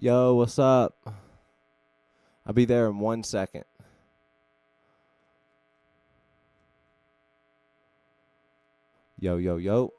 Yo, what's up? I'll be there in 1 second. Yo, yo, yo.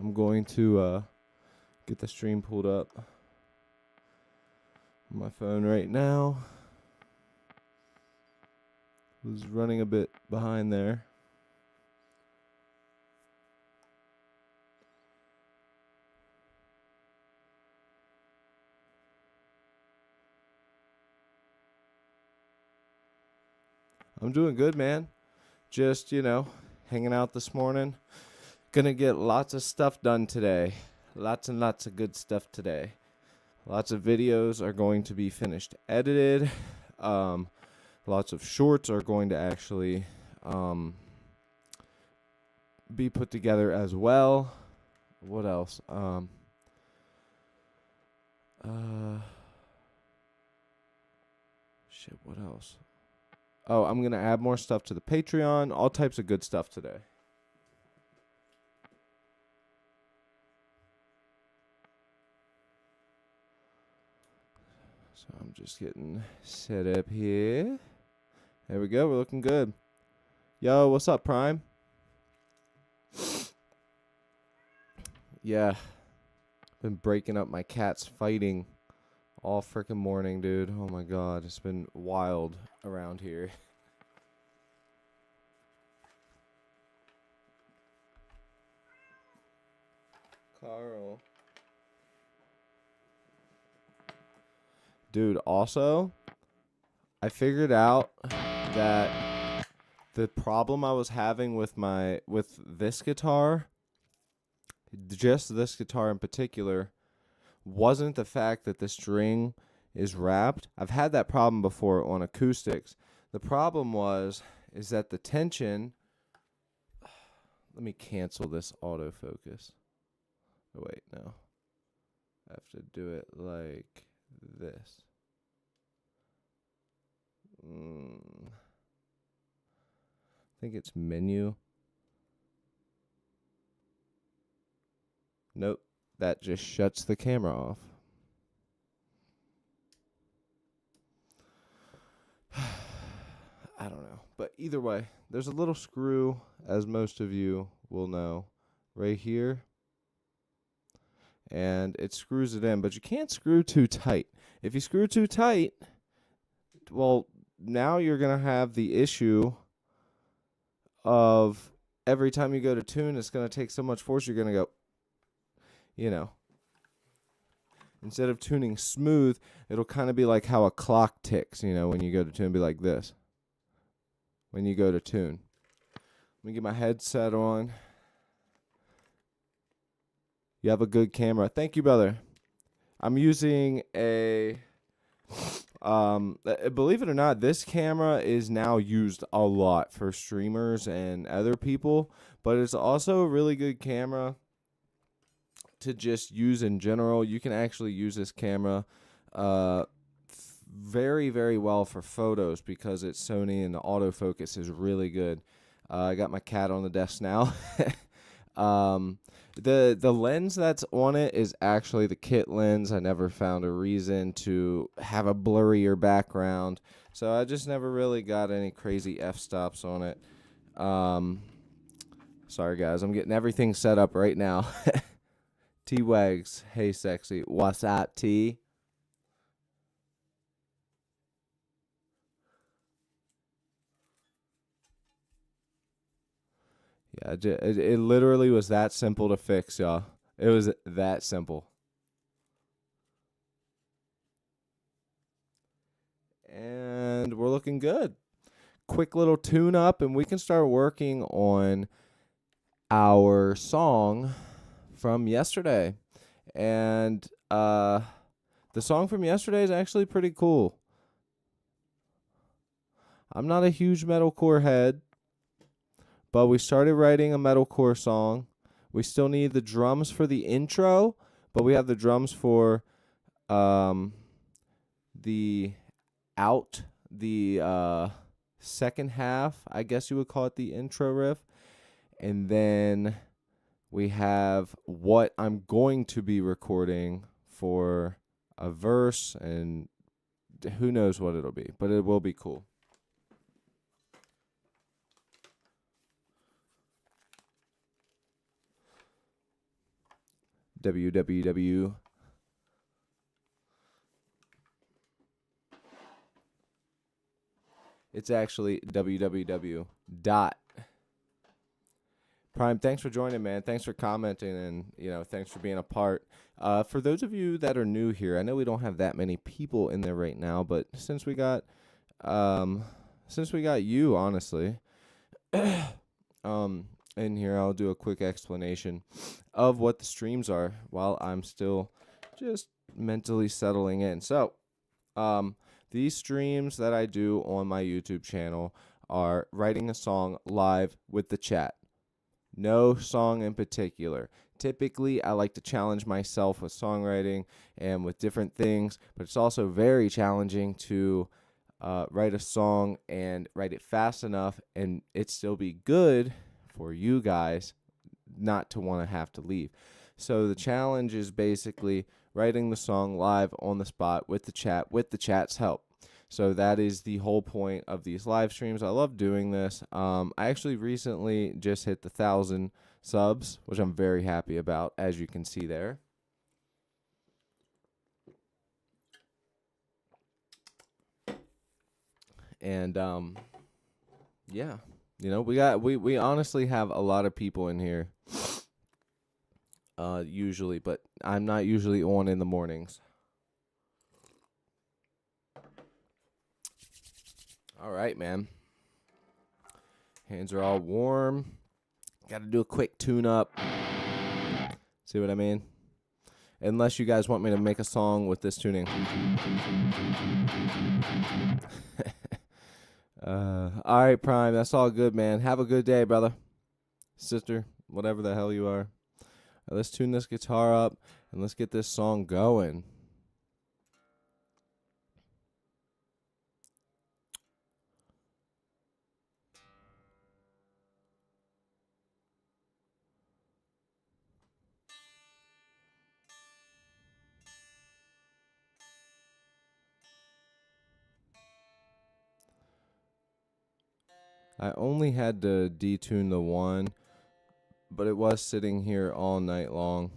I'm going to get the stream pulled up on my phone right now. Was running a bit behind there. I'm doing good, man. Just, hanging out this morning. Gonna get lots of stuff done today. Lots and lots of good stuff today. Lots of videos are going to be finished edited. Lots of shorts are going to actually be put together as well. What else? Shit, what else? Oh, I'm going to add more stuff to the Patreon. All types of good stuff today. So I'm just getting set up here. There we go. We're looking good. Yo, what's up, Prime? Yeah. Been breaking up my cats fighting all freaking morning, dude. Oh my god. It's been wild around here. Carl. Dude, also, I figured out that the problem I was having with this guitar, just this guitar in particular, wasn't the fact that the string is wrapped. I've had that problem before on acoustics. The problem is that the tension. Let me cancel this autofocus. Oh, wait, no. I have to do it like this. I think it's menu. Nope, that just shuts the camera off. I don't know. But either way, there's a little screw, as most of you will know, right here. And it screws it in, but you can't screw too tight. If you screw too tight, well, now you're going to have the issue of every time you go to tune, it's going to take so much force, you're going to go, instead of tuning smooth, it'll kind of be like how a clock ticks, when you go to tune, be like this. When you go to tune. Let me get my headset on. You have a good camera. Thank you, brother. I'm using believe it or not, this camera is now used a lot for streamers and other people, but it's also a really good camera to just use in general. You can actually use this camera very, very well for photos because it's Sony and the autofocus is really good. I got my cat on the desk now. The lens that's on it is actually the kit lens. I never found a reason to have a blurrier background, so I just never really got any crazy f-stops on it. Sorry guys, I'm getting everything set up right now. T-Wags, hey sexy, what's up, T? Yeah, it literally was that simple to fix, y'all. It was that simple. and we're looking good. Quick little tune up, and we can start working on our song from yesterday. And the song from yesterday is actually pretty cool. I'm not a huge metalcore head, but we started writing a metalcore song. We still need the drums for the intro, but we have the drums for the second half, I guess you would call it the intro riff. And then we have what I'm going to be recording for a verse, and who knows what it'll be, but it will be cool. www. It's actually www. Prime, thanks for joining, man. Thanks for commenting, and thanks for being a part. For those of you that are new here, I know we don't have that many people in there right now, but since we got you, honestly, in here, I'll do a quick explanation of what the streams are while I'm still just mentally settling in. So, these streams that I do on my YouTube channel are writing a song live with the chat. No song in particular. Typically, I like to challenge myself with songwriting and with different things, but it's also very challenging to write a song and write it fast enough and it still be good for you guys not to want to have to leave. So the challenge is basically writing the song live on the spot with the chat's help. So that is the whole point of these live streams. I love doing this. I actually recently just hit the 1,000 subs, which I'm very happy about, as you can see there. And yeah, we honestly have a lot of people in here usually, but I'm not usually on in the mornings. All right, man. Hands are all warm. Got to do a quick tune-up. See what I mean? Unless you guys want me to make a song with this tuning. All right, Prime. That's all good, man. Have a good day, brother. Sister, whatever the hell you are. Let's tune this guitar up, and let's get this song going. I only had to detune the one, but it was sitting here all night long.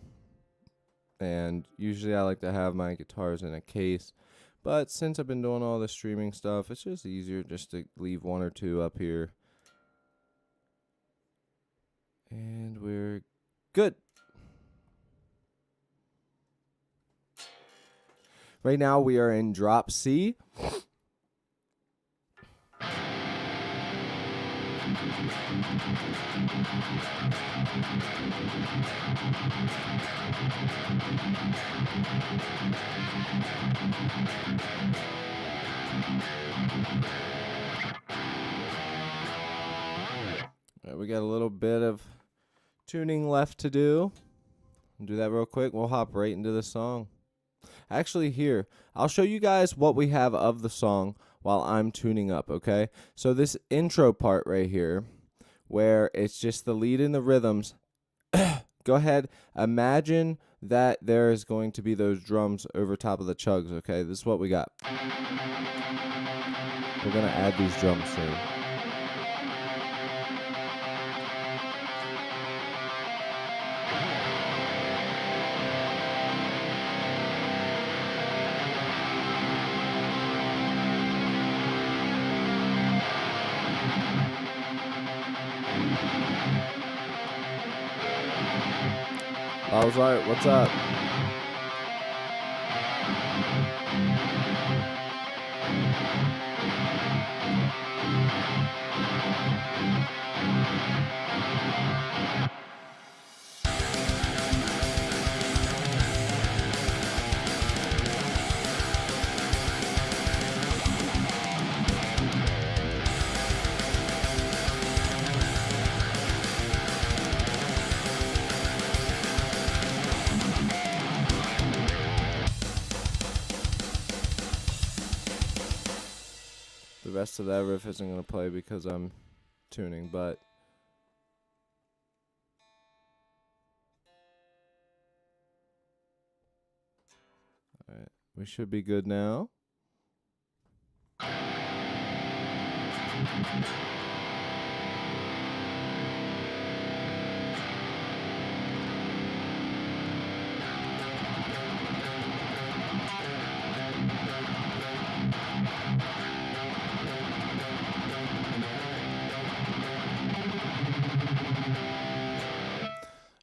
And usually I like to have my guitars in a case. But since I've been doing all the streaming stuff, it's just easier just to leave one or two up here. And we're good. Right now we are in drop C. Right, we got a little bit of tuning left to do. I'll do that real quick. We'll hop right into the song. Actually, here, I'll show you guys what we have of the song while I'm tuning up, okay? So this intro part right here, where it's just the lead and the rhythms, go ahead, imagine that there is going to be those drums over top of the chugs, okay? This is what we got. We're going to add these drums soon. I was like, what's up? rest of that riff isn't going to play because I'm tuning, but alright, we should be good now.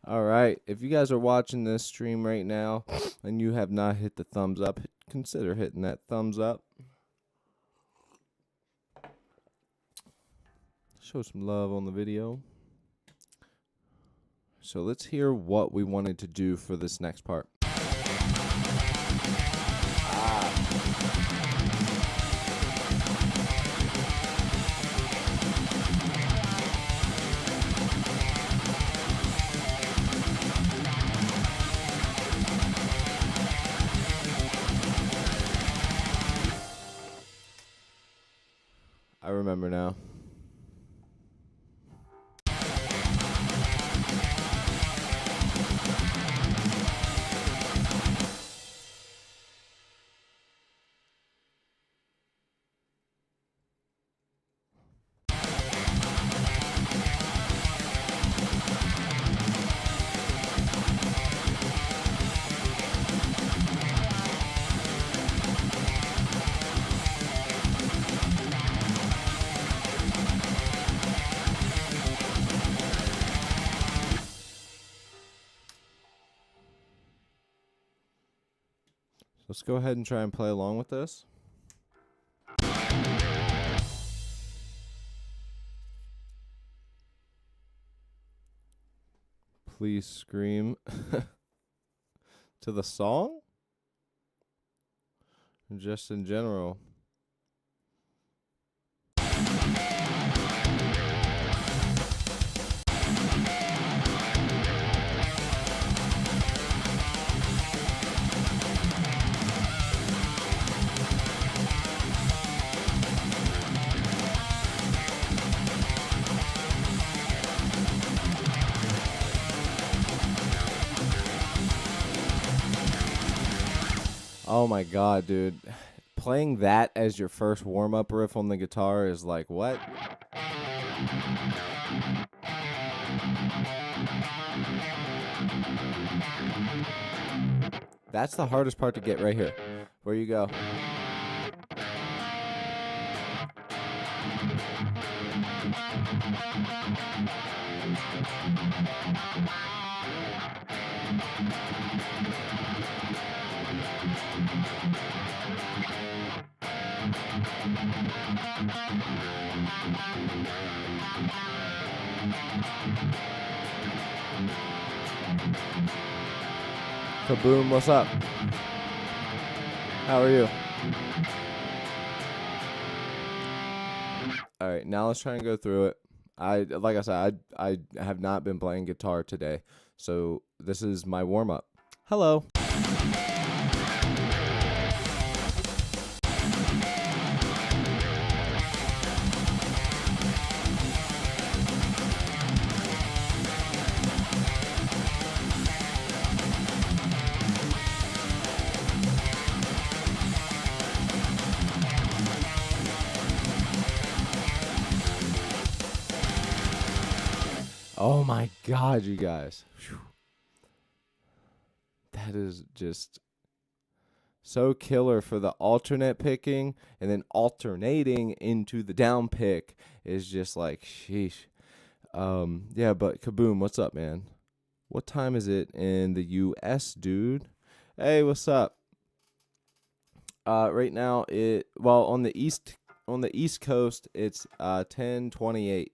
Alright, if you guys are watching this stream right now and you have not hit the thumbs up, consider hitting that thumbs up. Show some love on the video. So let's hear what we wanted to do for this next part. I remember now. Let's go ahead and try and play along with this. Please scream to the song? Or just in general? Oh my god, dude. Playing that as your first warm-up riff on the guitar is like, what? That's the hardest part to get right here. Where you go. Kaboom, what's up? How are you? All right, now let's try and go through it. Like I said, I have not been playing guitar today, so this is my warm-up. Hello. Oh my god, you guys. Whew. That is just so killer for the alternate picking, and then alternating into the down pick is just like, sheesh. Yeah, but Kaboom, what's up, man? What time is it in the US, dude? Hey, what's up? Right now on the East Coast, it's 10:28.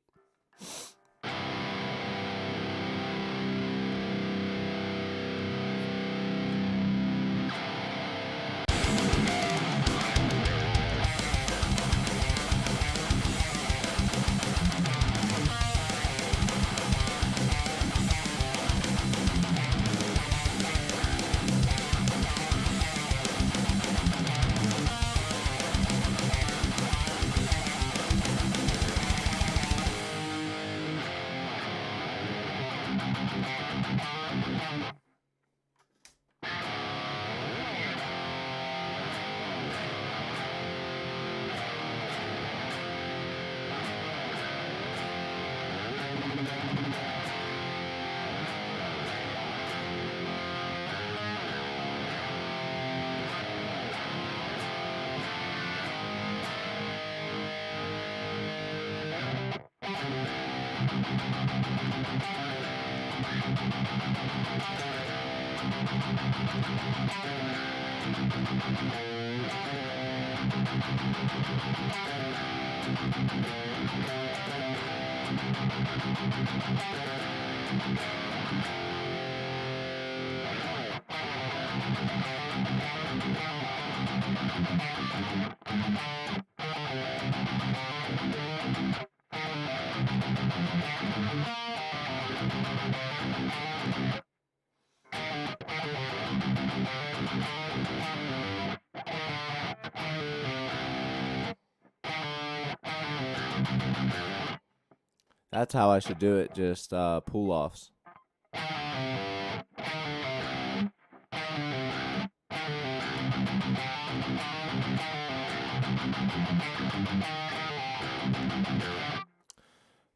That's how I should do it, just pull-offs.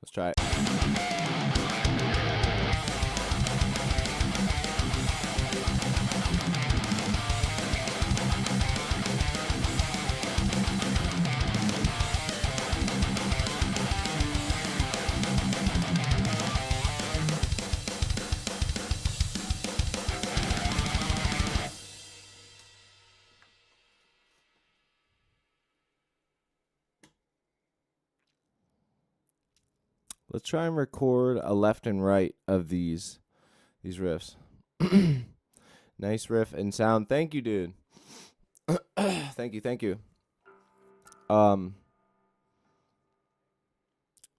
Let's try it. Let's try and record a left and right of these riffs. Nice riff and sound. Thank you, dude. Thank you.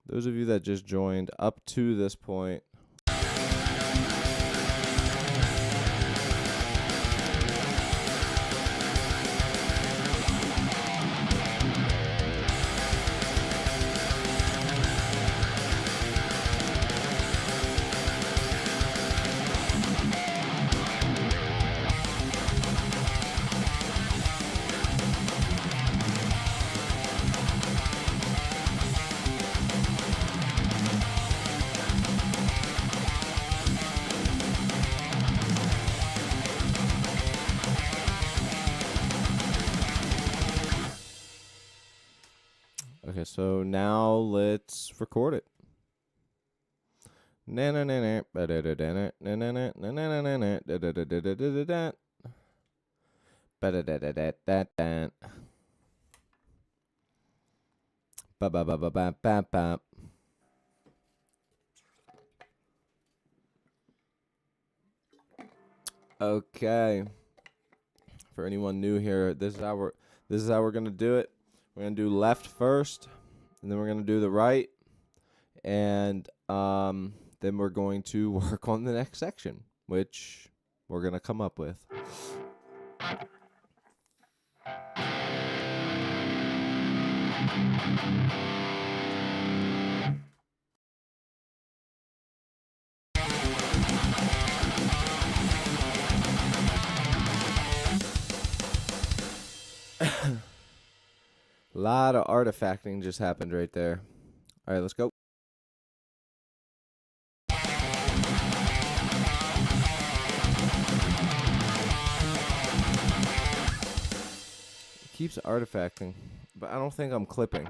Those of you that just joined up to this point, okay, so now let's record it. Okay. For anyone new here, this is how we're gonna do it. We're gonna do left first, and then we're gonna do the right, and then we're going to work on the next section, which we're gonna come up with. A lot of artifacting just happened right there. All right, let's go. It keeps artifacting, but I don't think I'm clipping.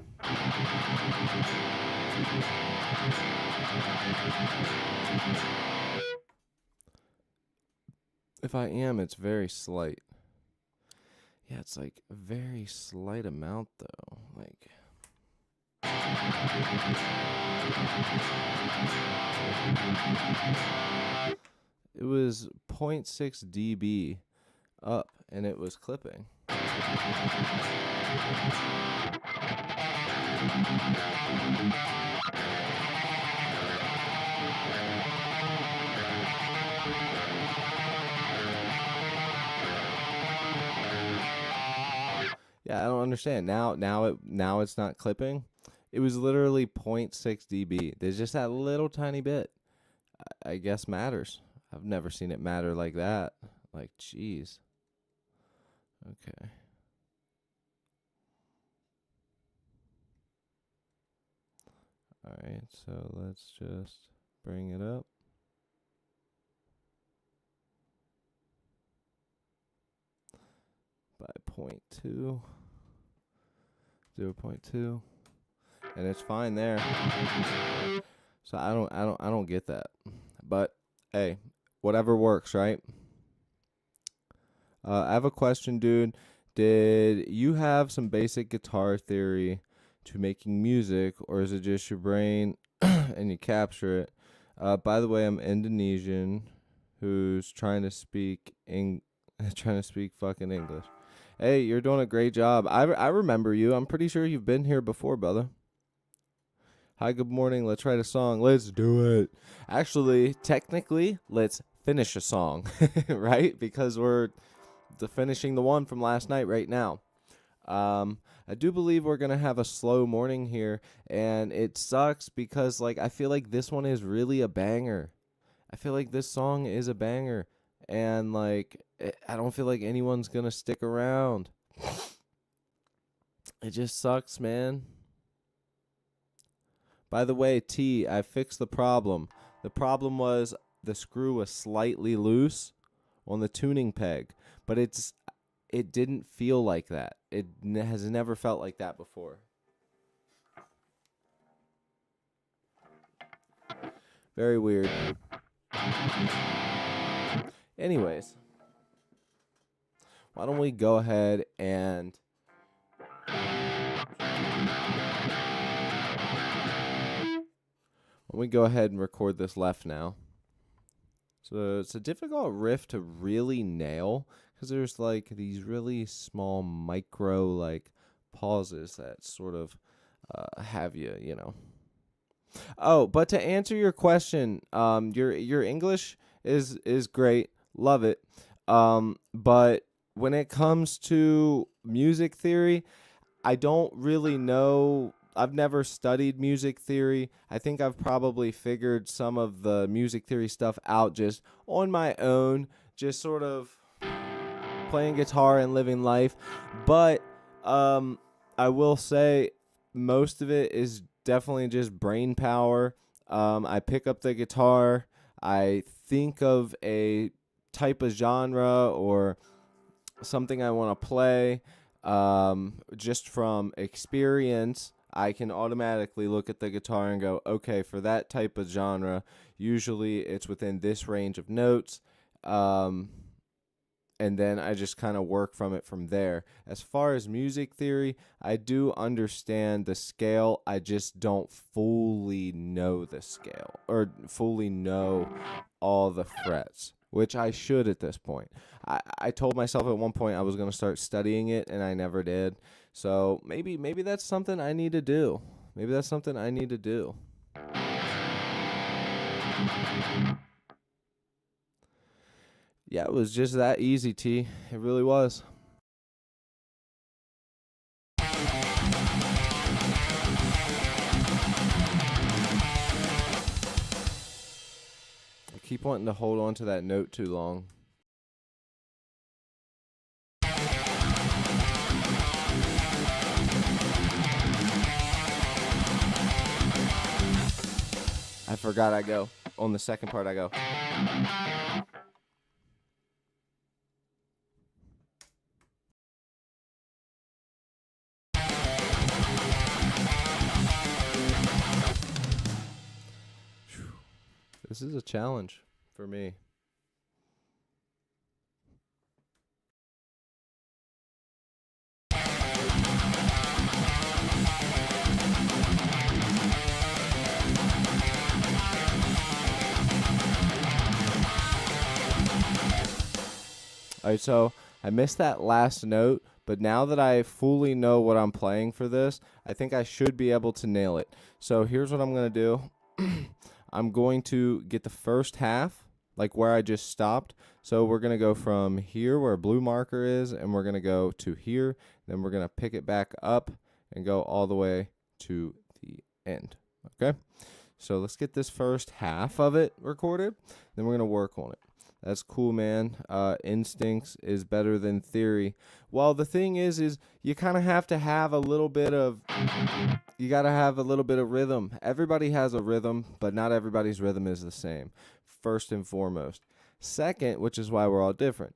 If I am, it's very slight. Yeah, it's like a very slight amount though. Like it was 0.6 dB up and it was clipping. Yeah, I don't understand. Now it's not clipping. It was literally 0.6 dB. There's just that little tiny bit. I guess matters. I've never seen it matter like that. Like, jeez. Okay. All right, so let's just bring it up. By 0.2, 0.2, and it's fine there. So I don't get that, but hey, whatever works, right? I have a question, dude. Did you have some basic guitar theory to making music, or is it just your brain and you capture it? By the way, I'm Indonesian, who's trying to speak trying to speak fucking English. Hey, you're doing a great job. I remember you. I'm pretty sure you've been here before, brother. Hi, good morning. Let's write a song. Let's do it. Actually, technically, let's finish a song, right? Because we're finishing the one from last night right now. I do believe we're gonna have a slow morning here, and it sucks because I feel like this one is really a banger. I feel like this song is a banger, and I don't feel like anyone's gonna stick around. It just sucks, man. By the way, T, I fixed the problem. The problem was the screw was slightly loose on the tuning peg, but it didn't feel like that. It has never felt like that before. Very weird. Anyways, why don't we go ahead and record this left now. So it's a difficult riff to really nail because there's these really small micro pauses that sort of have you. Oh, but to answer your question, your English is great, love it. But when it comes to music theory, I don't really know. I've never studied music theory. I think I've probably figured some of the music theory stuff out just on my own, just sort of playing guitar and living life. But I will say most of it is definitely just brain power. I pick up the guitar, I think of a type of genre or something I want to play. Just from experience, I can automatically look at the guitar and go, okay, for that type of genre, usually it's within this range of notes. And then I just kind of work from it from there. As far as music theory, I do understand the scale. I just don't fully know the scale or fully know all the frets, which I should at this point. I told myself at one point I was going to start studying it, and I never did. So maybe that's something I need to do. Maybe that's something I need to do. Yeah, it was just that easy, T. It really was. I keep wanting to hold on to that note too long. I forgot I go. On the second part, I go. This is a challenge for me. All right, so I missed that last note, but now that I fully know what I'm playing for this, I think I should be able to nail it. So here's what I'm going to do. I'm going to get the first half, like where I just stopped. So we're going to go from here where blue marker is, and we're going to go to here. Then we're going to pick it back up and go all the way to the end. Okay? So let's get this first half of it recorded. Then we're going to work on it. That's cool, man. Instincts is better than theory. Well, the thing is you kind of have to have a little bit of, you got to have a little bit of rhythm. Everybody has a rhythm, but not everybody's rhythm is the same, first and foremost. Second, which is why we're all different.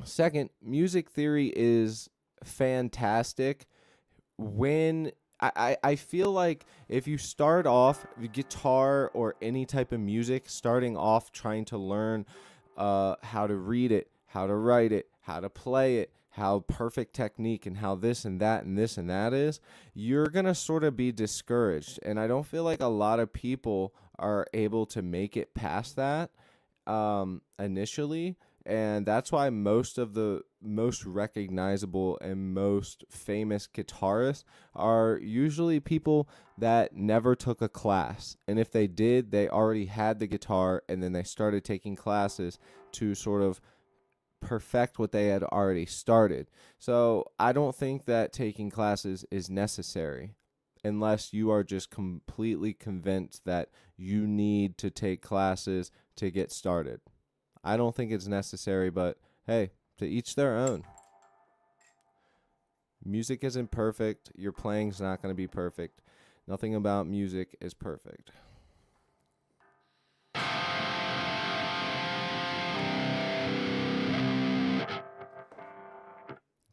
Second, music theory is fantastic when I feel like if you start off guitar or any type of music, starting off trying to learn how to read it, how to write it, how to play it, how perfect technique and how this and that and this and that is, you're going to sort of be discouraged. And I don't feel like a lot of people are able to make it past that initially. And that's why most of the most recognizable and most famous guitarists are usually people that never took a class. And if they did, they already had the guitar and then they started taking classes to sort of perfect what they had already started. So I don't think that taking classes is necessary unless you are just completely convinced that you need to take classes to get started. I don't think it's necessary, but hey, to each their own. Music isn't perfect. Your playing's not going to be perfect. Nothing about music is perfect.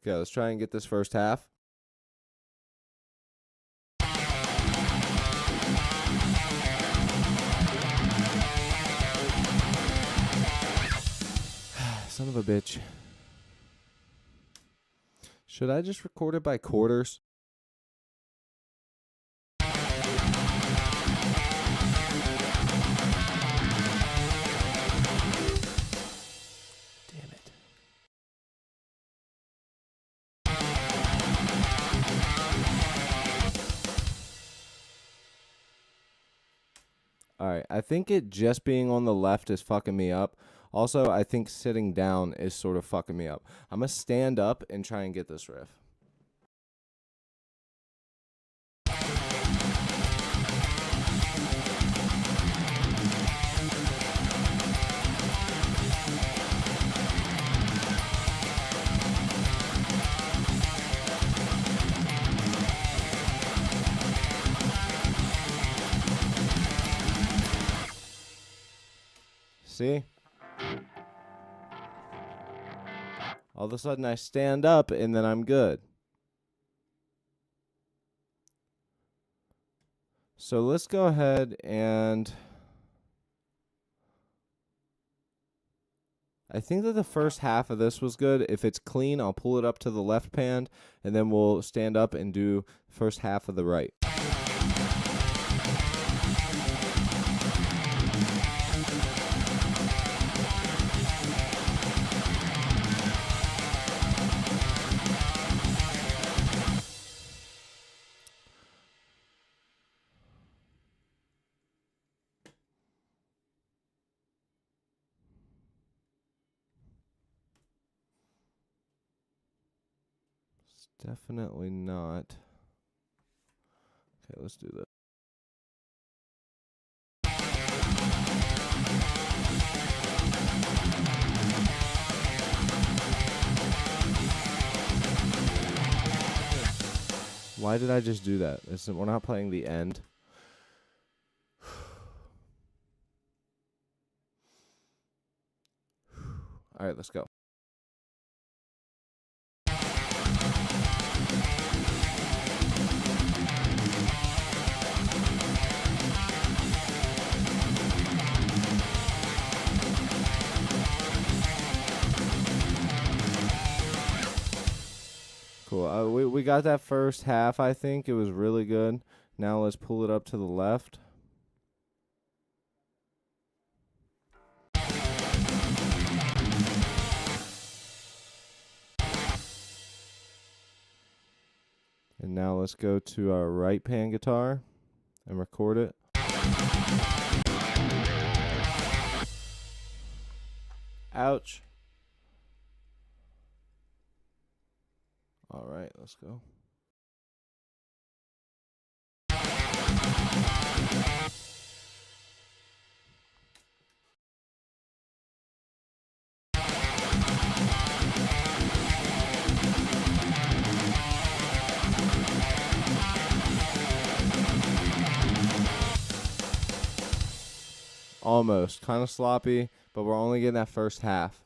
Okay, let's try and get this first half. Son of a bitch. Should I just record it by quarters? Damn it. Alright, I think it just being on the left is fucking me up. Also, I think sitting down is sort of fucking me up. I'm going to stand up and try and get this riff. See? All of a sudden I stand up and then I'm good. So let's go ahead and I think that the first half of this was good. If it's clean, I'll pull it up to the left pan and then we'll stand up and do first half of the right. Definitely not. Okay, let's do this. Why did I just do that? We're not playing the end. All right, let's go. Cool. We got that first half, I think. It was really good. Now let's pull it up to the left. And now let's go to our right pan guitar and record it. Ouch. All right, let's go. Almost. Kind of sloppy, but we're only getting that first half.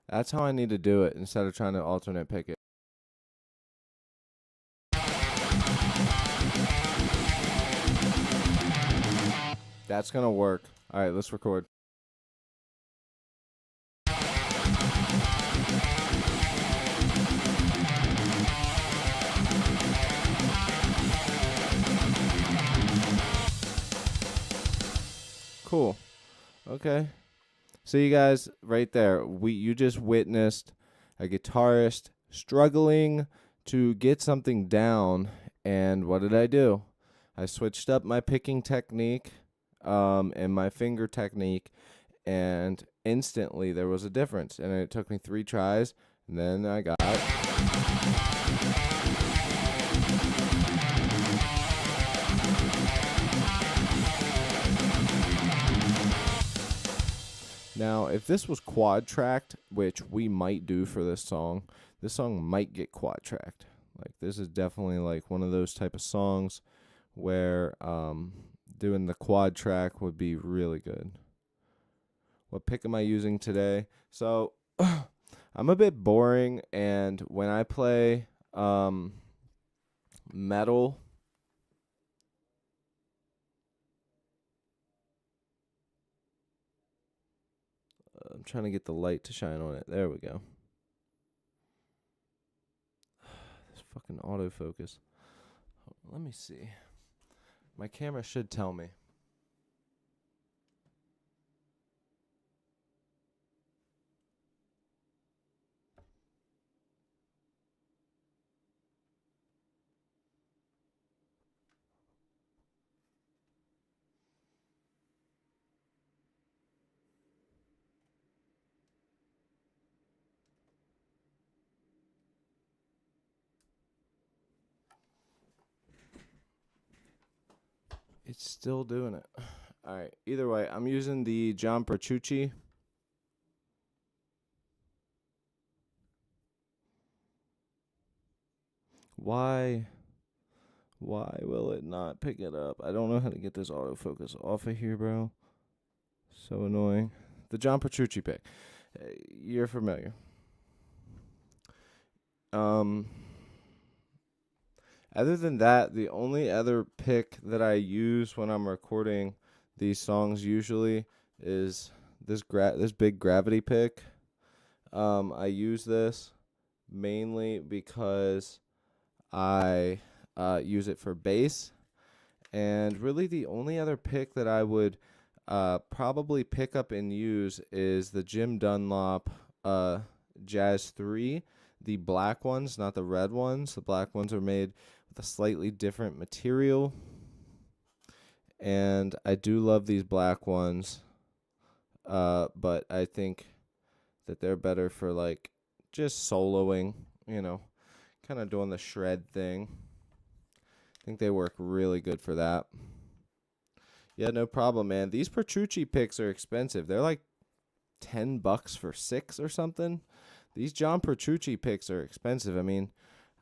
That's how I need to do it instead of trying to alternate pick it. That's going to work. All right, let's record. Cool. Okay. So you guys, right there, you just witnessed a guitarist struggling to get something down, and what did I do? I switched up my picking technique, and my finger technique, and instantly there was a difference. And it took me 3 tries, and then I got. Now, if this was quad tracked, which we might do for this song might get quad tracked. Like, this is definitely like one of those type of songs where doing the quad track would be really good. What pick am I using today? So, I'm a bit boring, and when I play metal, I'm trying to get the light to shine on it. There we go. This fucking autofocus. Let me see. My camera should tell me. It's still doing it. All right. Either way, I'm using the John Petrucci. Why will it not pick it up? I don't know how to get this autofocus off of here, bro. So annoying. The John Petrucci pick. You're familiar. Other than that, the only other pick that I use when I'm recording these songs usually is this big gravity pick. I use this mainly because I use it for bass, and really the only other pick that I would probably pick up and use is the Jim Dunlop Jazz 3, the black ones, not the red ones. The black ones are made with a slightly different material, and I do love these black ones, but I think that they're better for like just soloing, kind of doing the shred thing. I think they work really good for that. Yeah, no problem, man. These Petrucci picks are expensive. They're like $10 for 6 or something. These John Petrucci picks are expensive. I mean,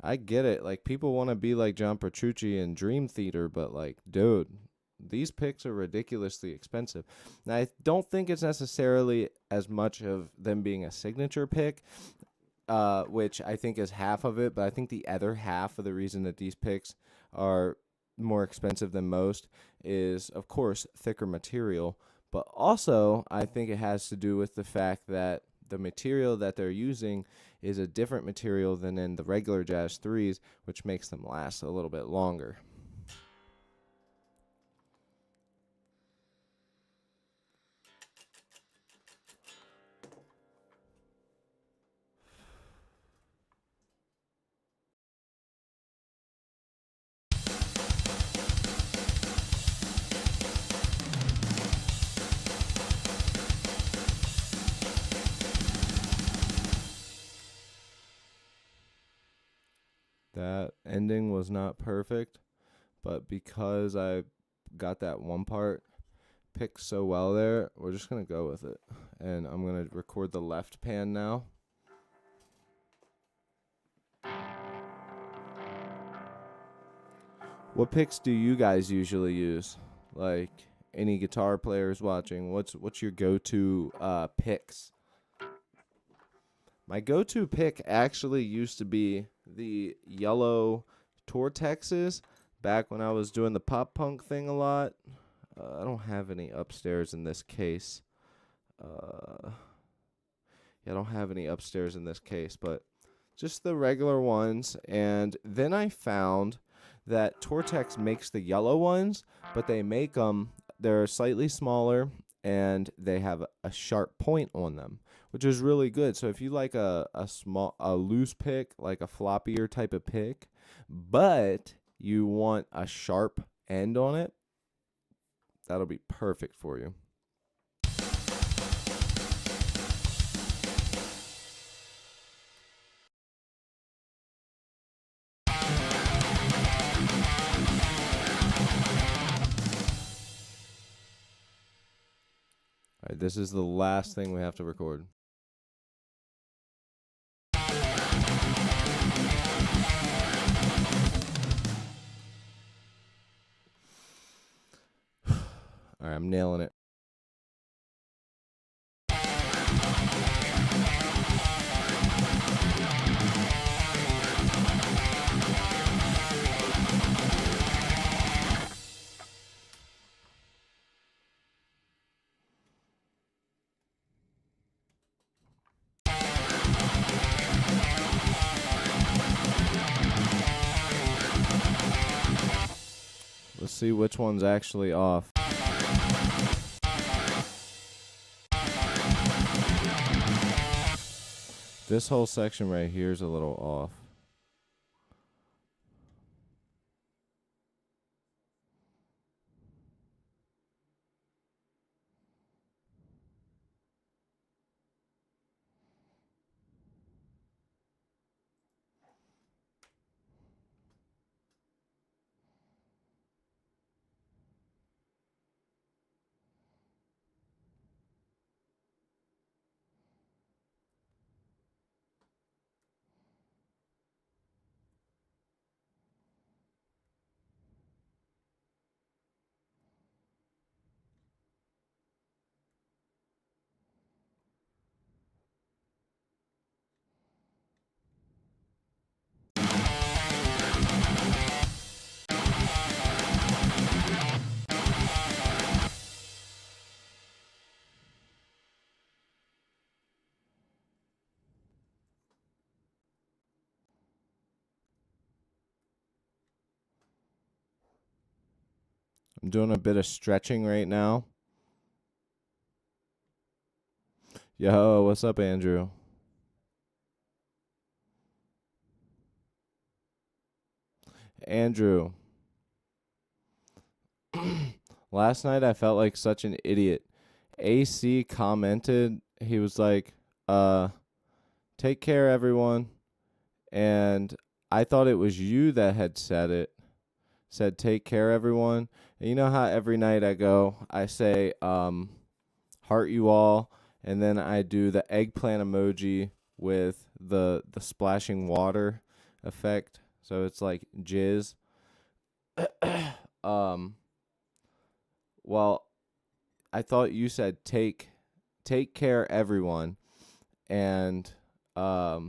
I get it. Like, people want to be like John Petrucci in Dream Theater, but like, dude, these picks are ridiculously expensive. Now, I don't think it's necessarily as much of them being a signature pick, which I think is half of it, but I think the other half of the reason that these picks are more expensive than most is, of course, thicker material, but also I think it has to do with the fact that the material that they're using is a different material than in the regular Jazz 3s, which makes them last a little bit longer. That ending was not perfect, but because I got that one part picked so well there, we're just going to go with it. And I'm going to record the left pan now. What picks do you guys usually use? Like, any guitar players watching, what's your go-to picks? My go-to pick actually used to be the yellow Tortexes back when I was doing the pop punk thing a lot. I don't have any upstairs in this case. Yeah, I don't have any upstairs in this case, but just the regular ones. And then I found that Tortex makes the yellow ones, but they make them, they're slightly smaller and they have a sharp point on them, which is really good. So if you like a loose pick, like a floppier type of pick, but you want a sharp end on it, that'll be perfect for you. All right, this is the last thing we have to record. All right, I'm nailing it. Let's see which one's actually off. This whole section right here is a little off. I'm doing a bit of stretching right now. Yo, what's up, Andrew? Andrew. Last night I felt like such an idiot. AC commented, he was like, take care everyone. And I thought it was you that had said it. Said take care everyone. And you know how every night I say, heart you all, and then I do the eggplant emoji with the splashing water effect. So it's like jizz. Well, I thought you said take care everyone, and I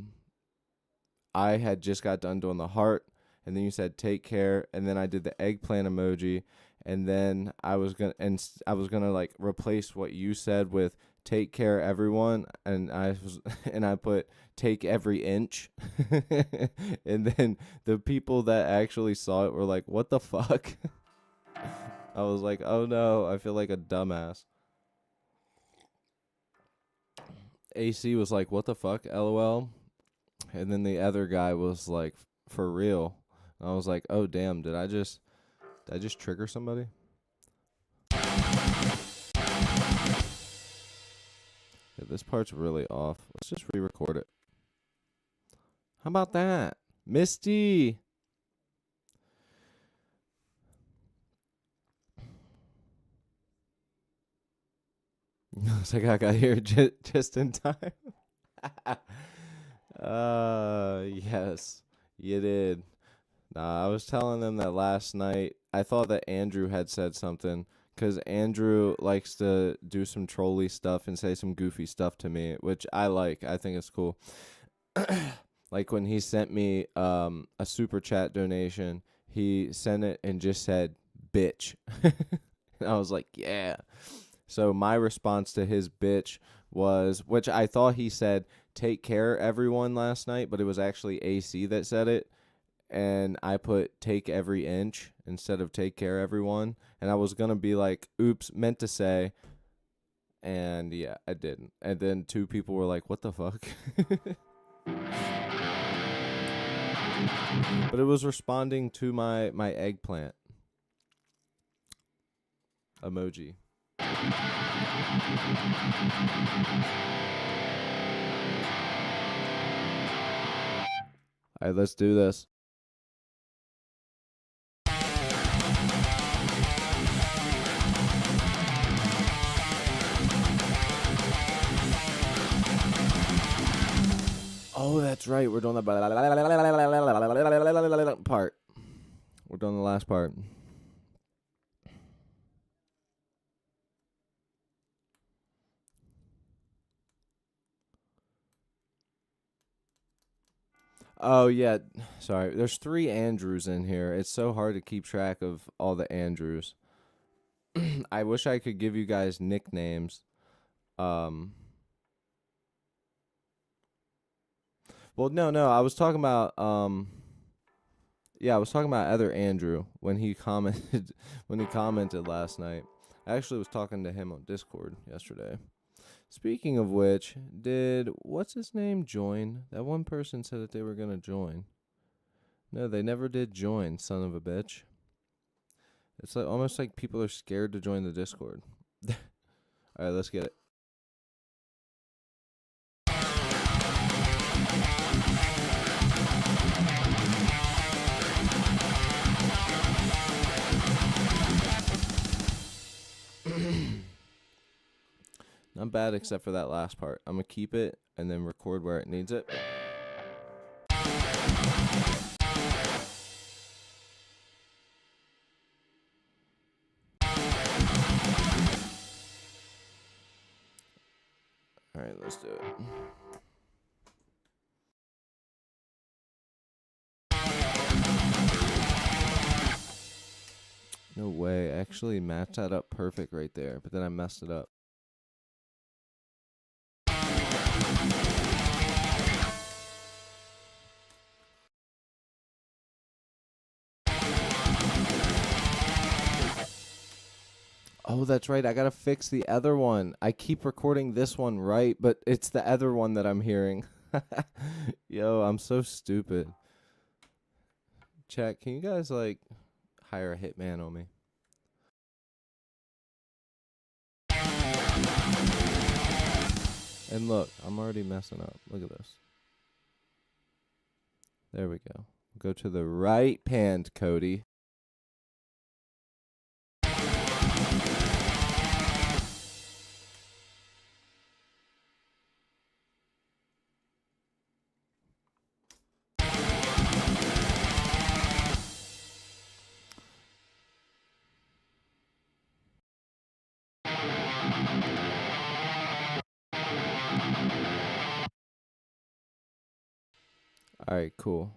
had just got done doing the heart, and then you said take care, and then I did the eggplant emoji, and then I was gonna like replace what you said with take care everyone, and I put take every inch. And then the people that actually saw it were like, what the fuck? I was like, oh no, I feel like a dumbass. AC was like, what the fuck, LOL. And then the other guy was like, for real. And I was like, oh damn, did I just trigger somebody? Yeah, this part's really off. Let's just re-record it. How about that? Misty! Looks like I got here just in time. Yes, you did. Nah, I was telling them that last night. I thought that Andrew had said something because Andrew likes to do some trolly stuff and say some goofy stuff to me, which I like. I think it's cool. Like when he sent me a super chat donation, he sent it and just said bitch. And I was like, yeah. So my response to his bitch was, which I thought he said, take care everyone last night, but it was actually AC that said it. And I put take every inch instead of take care everyone. And I was going to be like, oops, meant to say. And yeah, I didn't. And then 2 people were like, what the fuck? But it was responding to my eggplant emoji. All right, let's do this. Oh, that's right. We're doing the part. We're doing the last part. Oh, yeah. Sorry. There's 3 Andrews in here. It's so hard to keep track of all the Andrews. I wish I could give you guys nicknames. Well, no. I was talking about yeah, I was talking about other Andrew when he commented last night. I actually was talking to him on Discord yesterday. Speaking of which, did what's his name join? That one person said that they were gonna join. No, they never did join, son of a bitch. It's like almost like people are scared to join the Discord. All right, let's get it. Not bad except for that last part. I'm going to keep it and then record where it needs it. All right, let's do it. No way. I actually matched that up perfect right there, but then I messed it up. Oh, that's right. I got to fix the other one. I keep recording this one right, but it's the other one that I'm hearing. Yo, I'm so stupid. Chat, can you guys, like, hire a hitman on me? And look, I'm already messing up. Look at this. There we go. Go to the right panned, Cody. All right, cool.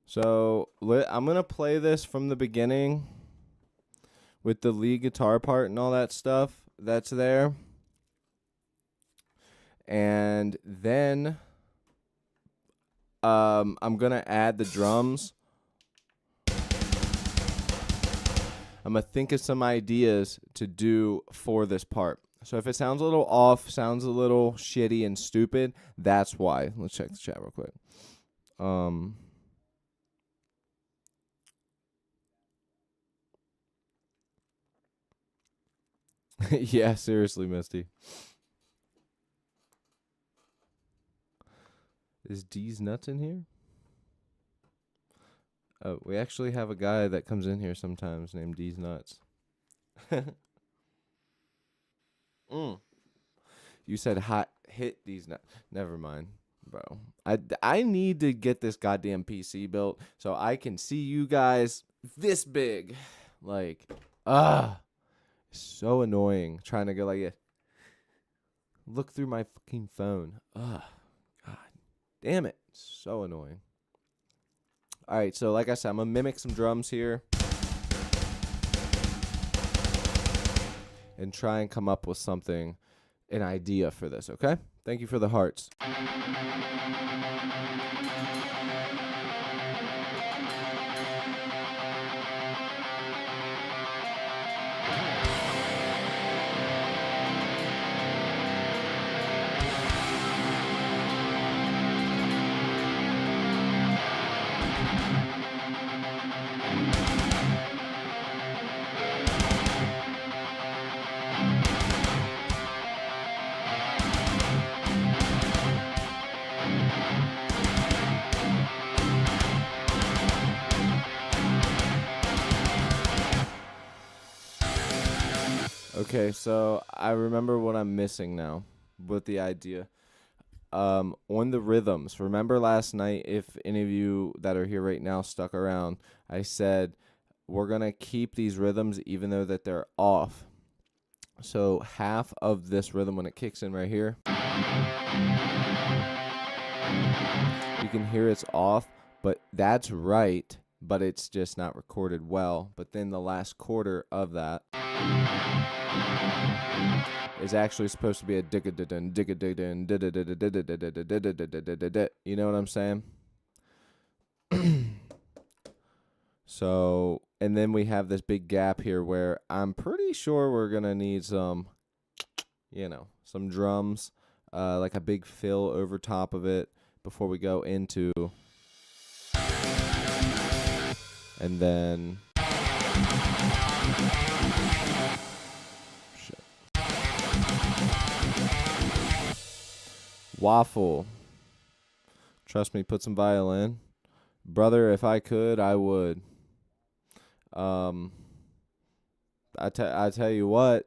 So I'm going to play this from the beginning with the lead guitar part and all that stuff that's there. And then I'm going to add the drums. I'm going to think of some ideas to do for this part. So if it sounds a little off, sounds a little shitty and stupid, that's why. Let's check the chat real quick. Yeah, seriously, Misty. Is D's Nuts in here? Oh, we actually have a guy that comes in here sometimes named D's Nuts. You said hit these nuts. Never mind, bro. I need to get this goddamn PC built so I can see you guys this big. Like, so annoying trying to go like it. Look through my fucking phone. God damn it. So annoying. All right, so like I said, I'm going to mimic some drums here. and try and come up with something, an idea for this, okay? Thank you for the hearts. Okay, so I remember what I'm missing now with the idea. On the rhythms, remember last night, if any of you that are here right now stuck around, I said we're going to keep these rhythms even though that they're off. So half of this rhythm when it kicks in right here, you can hear it's off, but that's right, but it's just not recorded well. But then the last quarter of that is actually supposed to be a digga-da-dun, digga-da-dun, da-da-da-da-da-da-da-da-da-da-da-da-da. You know what I'm saying? So, and then we have this big gap here where I'm pretty sure we're going to need some, some drums, like a big fill over top of it before we go into, and then, waffle. Trust me, put some violin. Brother, if I could, I would. I tell you what,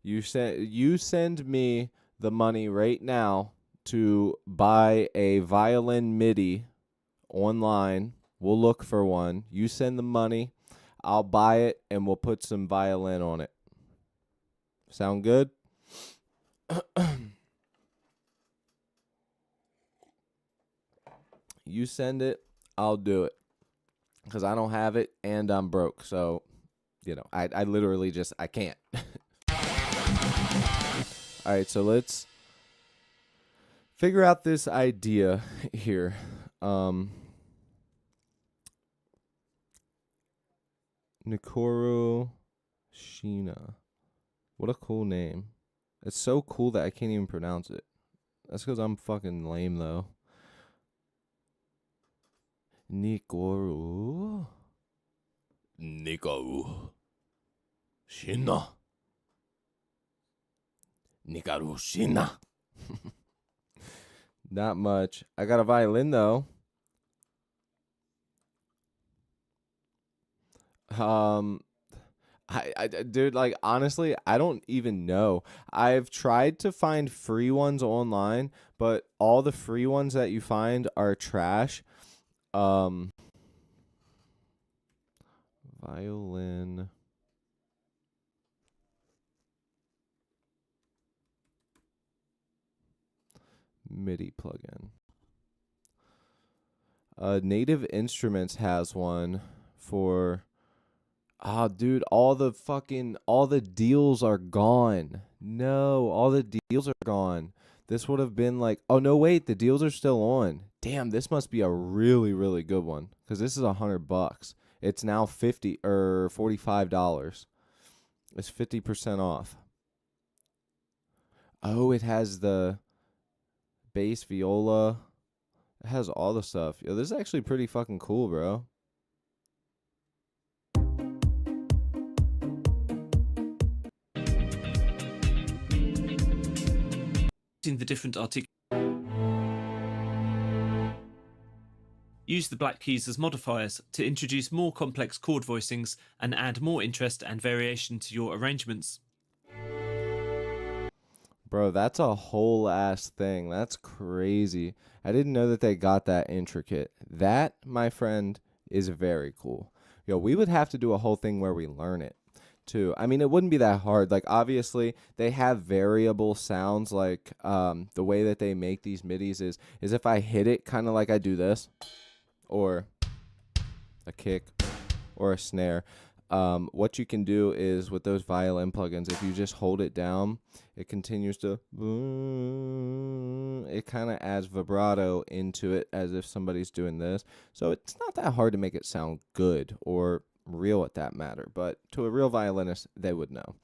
you send me the money right now to buy a violin MIDI online. We'll look for one. You send the money, I'll buy it, and we'll put some violin on it. Sound good? You send it, I'll do it. Because I don't have it, and I'm broke. So, I literally just, I can't. All right, so let's figure out this idea here. Nikoro Shina. What a cool name. It's so cool that I can't even pronounce it. That's because I'm fucking lame, though. Nikoro Shina. Nikaru Shina. Not much. I got a violin, though. Dude, like, honestly, I don't even know. I've tried to find free ones online, but all the free ones that you find are trash. Violin. MIDI plugin. Native Instruments has one for... dude, all the deals are gone. No, all the deals are gone. This would have been like, oh, no, wait, the deals are still on. Damn, this must be a really, really good one because this is $100. It's now $50 or $45. It's 50% off. Oh, it has the bass viola. It has all the stuff. Yo, this is actually pretty fucking cool, bro. The different use the black keys as modifiers to introduce more complex chord voicings and add more interest and variation to your arrangements. Bro, that's a whole ass thing. That's crazy. I didn't know that they got that intricate. That, my friend, is very cool. Yo, we would have to do a whole thing where we learn it too. I mean, it wouldn't be that hard. Like, obviously, they have variable sounds. Like, the way that they make these midis is if I hit it kind of like I do this, or a kick, or a snare. what you can do is with those violin plugins, if you just hold it down, it continues to, it kind of adds vibrato into it as if somebody's doing this. So it's not that hard to make it sound good or real at that matter, but to a real violinist, they would know.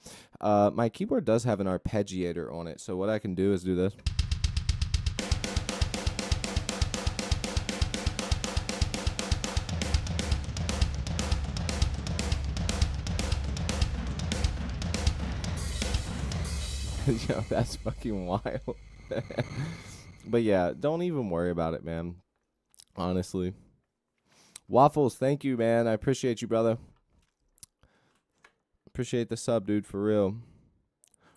My keyboard does have an arpeggiator on it, so what I can do is do this. Yo, that's fucking wild. But yeah, don't even worry about it, man. Honestly. Waffles, thank you, man. I appreciate you, brother. Appreciate the sub, dude, for real.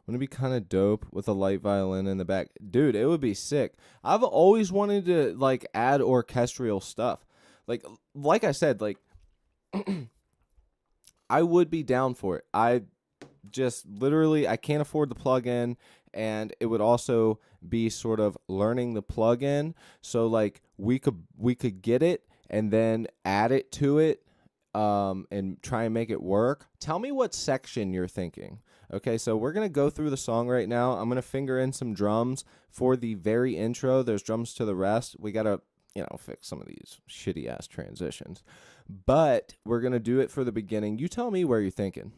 Wouldn't it be kind of dope with a light violin in the back? Dude, it would be sick. I've always wanted to, like, add orchestral stuff. Like I said, like, I would be down for it. I just literally, I can't afford the plug-in, and it would also be sort of learning the plug-in. So, like, we could get it and then add it to it, and try and make it work. Tell me what section you're thinking. Okay, so we're going to go through the song right now. I'm going to finger in some drums for the very intro. There's drums to the rest. We got to, fix some of these shitty-ass transitions. But we're going to do it for the beginning. You tell me where you're thinking.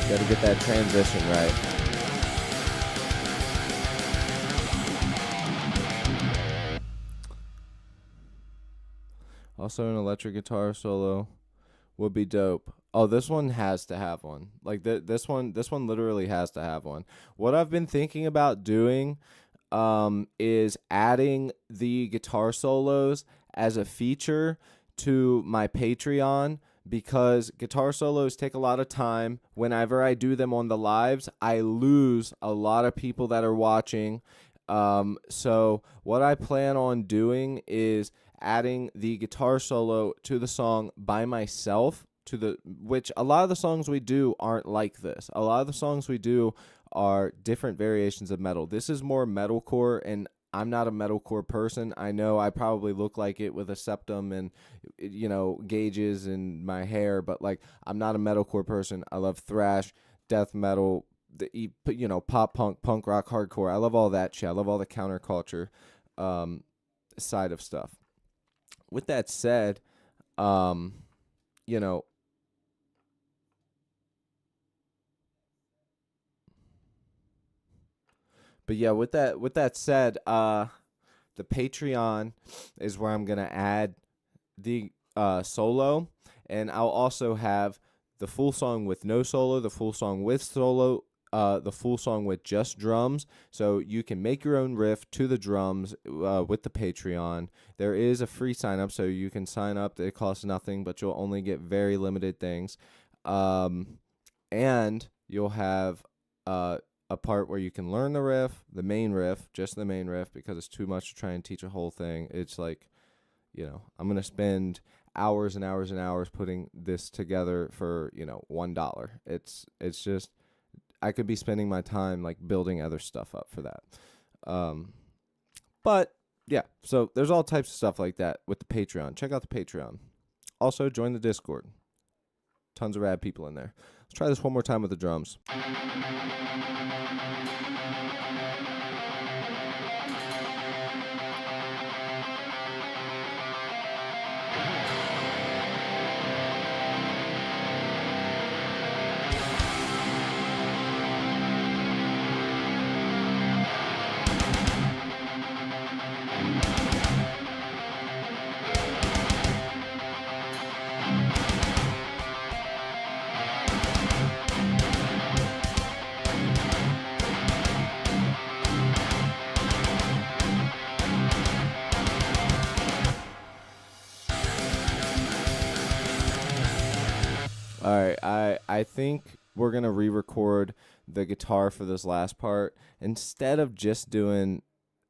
Got to get that transition right. Also, an electric guitar solo would be dope. Oh, this one has to have one. Like this one literally has to have one. What I've been thinking about doing is adding the guitar solos as a feature to my Patreon, because guitar solos take a lot of time. Whenever I do them on the lives, I lose a lot of people that are watching. So what I plan on doing is adding the guitar solo to the song by myself, which a lot of the songs we do aren't like this. A lot of the songs we do are different variations of metal. This is more metalcore, and I'm not a metalcore person. I know I probably look like it with a septum and, gauges in my hair, but, like, I'm not a metalcore person. I love thrash, death metal, pop punk, punk rock, hardcore. I love all that shit. I love all the counterculture side of stuff. With that said, But yeah, with that said, the Patreon is where I'm gonna add the solo, and I'll also have the full song with no solo, the full song with solo, the full song with just drums. So you can make your own riff to the drums with the Patreon. There is a free sign up, so you can sign up. It costs nothing, but you'll only get very limited things, and you'll have a part where you can learn the riff, the main riff, just the main riff, because it's too much to try and teach a whole thing. It's like, I'm going to spend hours and hours and hours putting this together for, $1. It's just, I could be spending my time, like, building other stuff up for that. But yeah, so there's all types of stuff like that with the Patreon. Check out the Patreon. Also, join the Discord. Tons of rad people in there. Let's try this one more time with the drums. All right, I think we're gonna re-record the guitar for this last part instead of just doing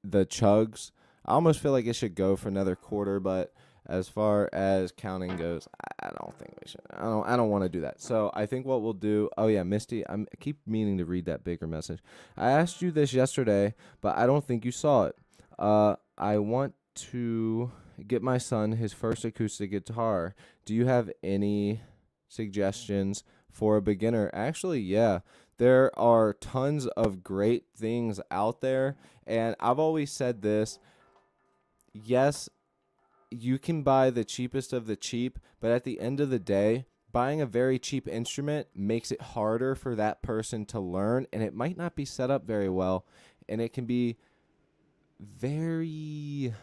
the chugs. I almost feel like it should go for another quarter, but as far as counting goes, I don't think we should. I don't want to do that. So I think what we'll do. Oh yeah, Misty, I keep meaning to read that bigger message. I asked you this yesterday, but I don't think you saw it. I want to get my son his first acoustic guitar. Do you have any suggestions for a beginner? Actually, yeah. There are tons of great things out there, and I've always said this. Yes, you can buy the cheapest of the cheap, but at the end of the day, buying a very cheap instrument makes it harder for that person to learn, and it might not be set up very well, and it can be very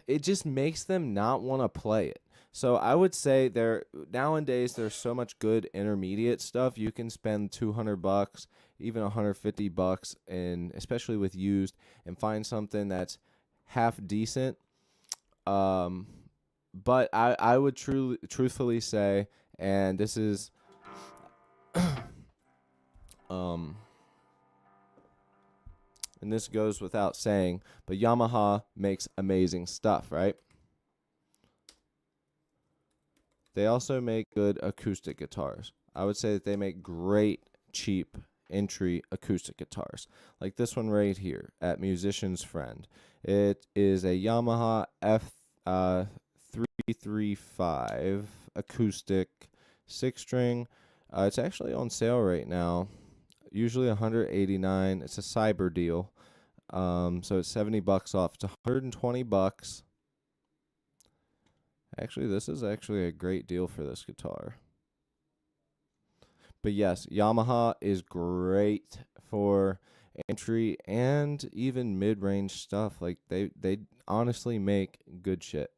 it just makes them not want to play it. So I would say nowadays there's so much good intermediate stuff. You can spend $200, even $150 and especially with used, and find something that's half decent. Um but I would truthfully say, and this is um and this goes without saying, but Yamaha makes amazing stuff, right? They also make good acoustic guitars. I would say that they make great, cheap entry acoustic guitars. Like this one right here at Musician's Friend. It is a Yamaha F335 acoustic 6-string. It's actually on sale right now. Usually $189. It's a cyber deal. So it's $70 off. It's $120. Actually, this is actually a great deal for this guitar. But yes, Yamaha is great for entry and even mid-range stuff. Like they honestly make good shit.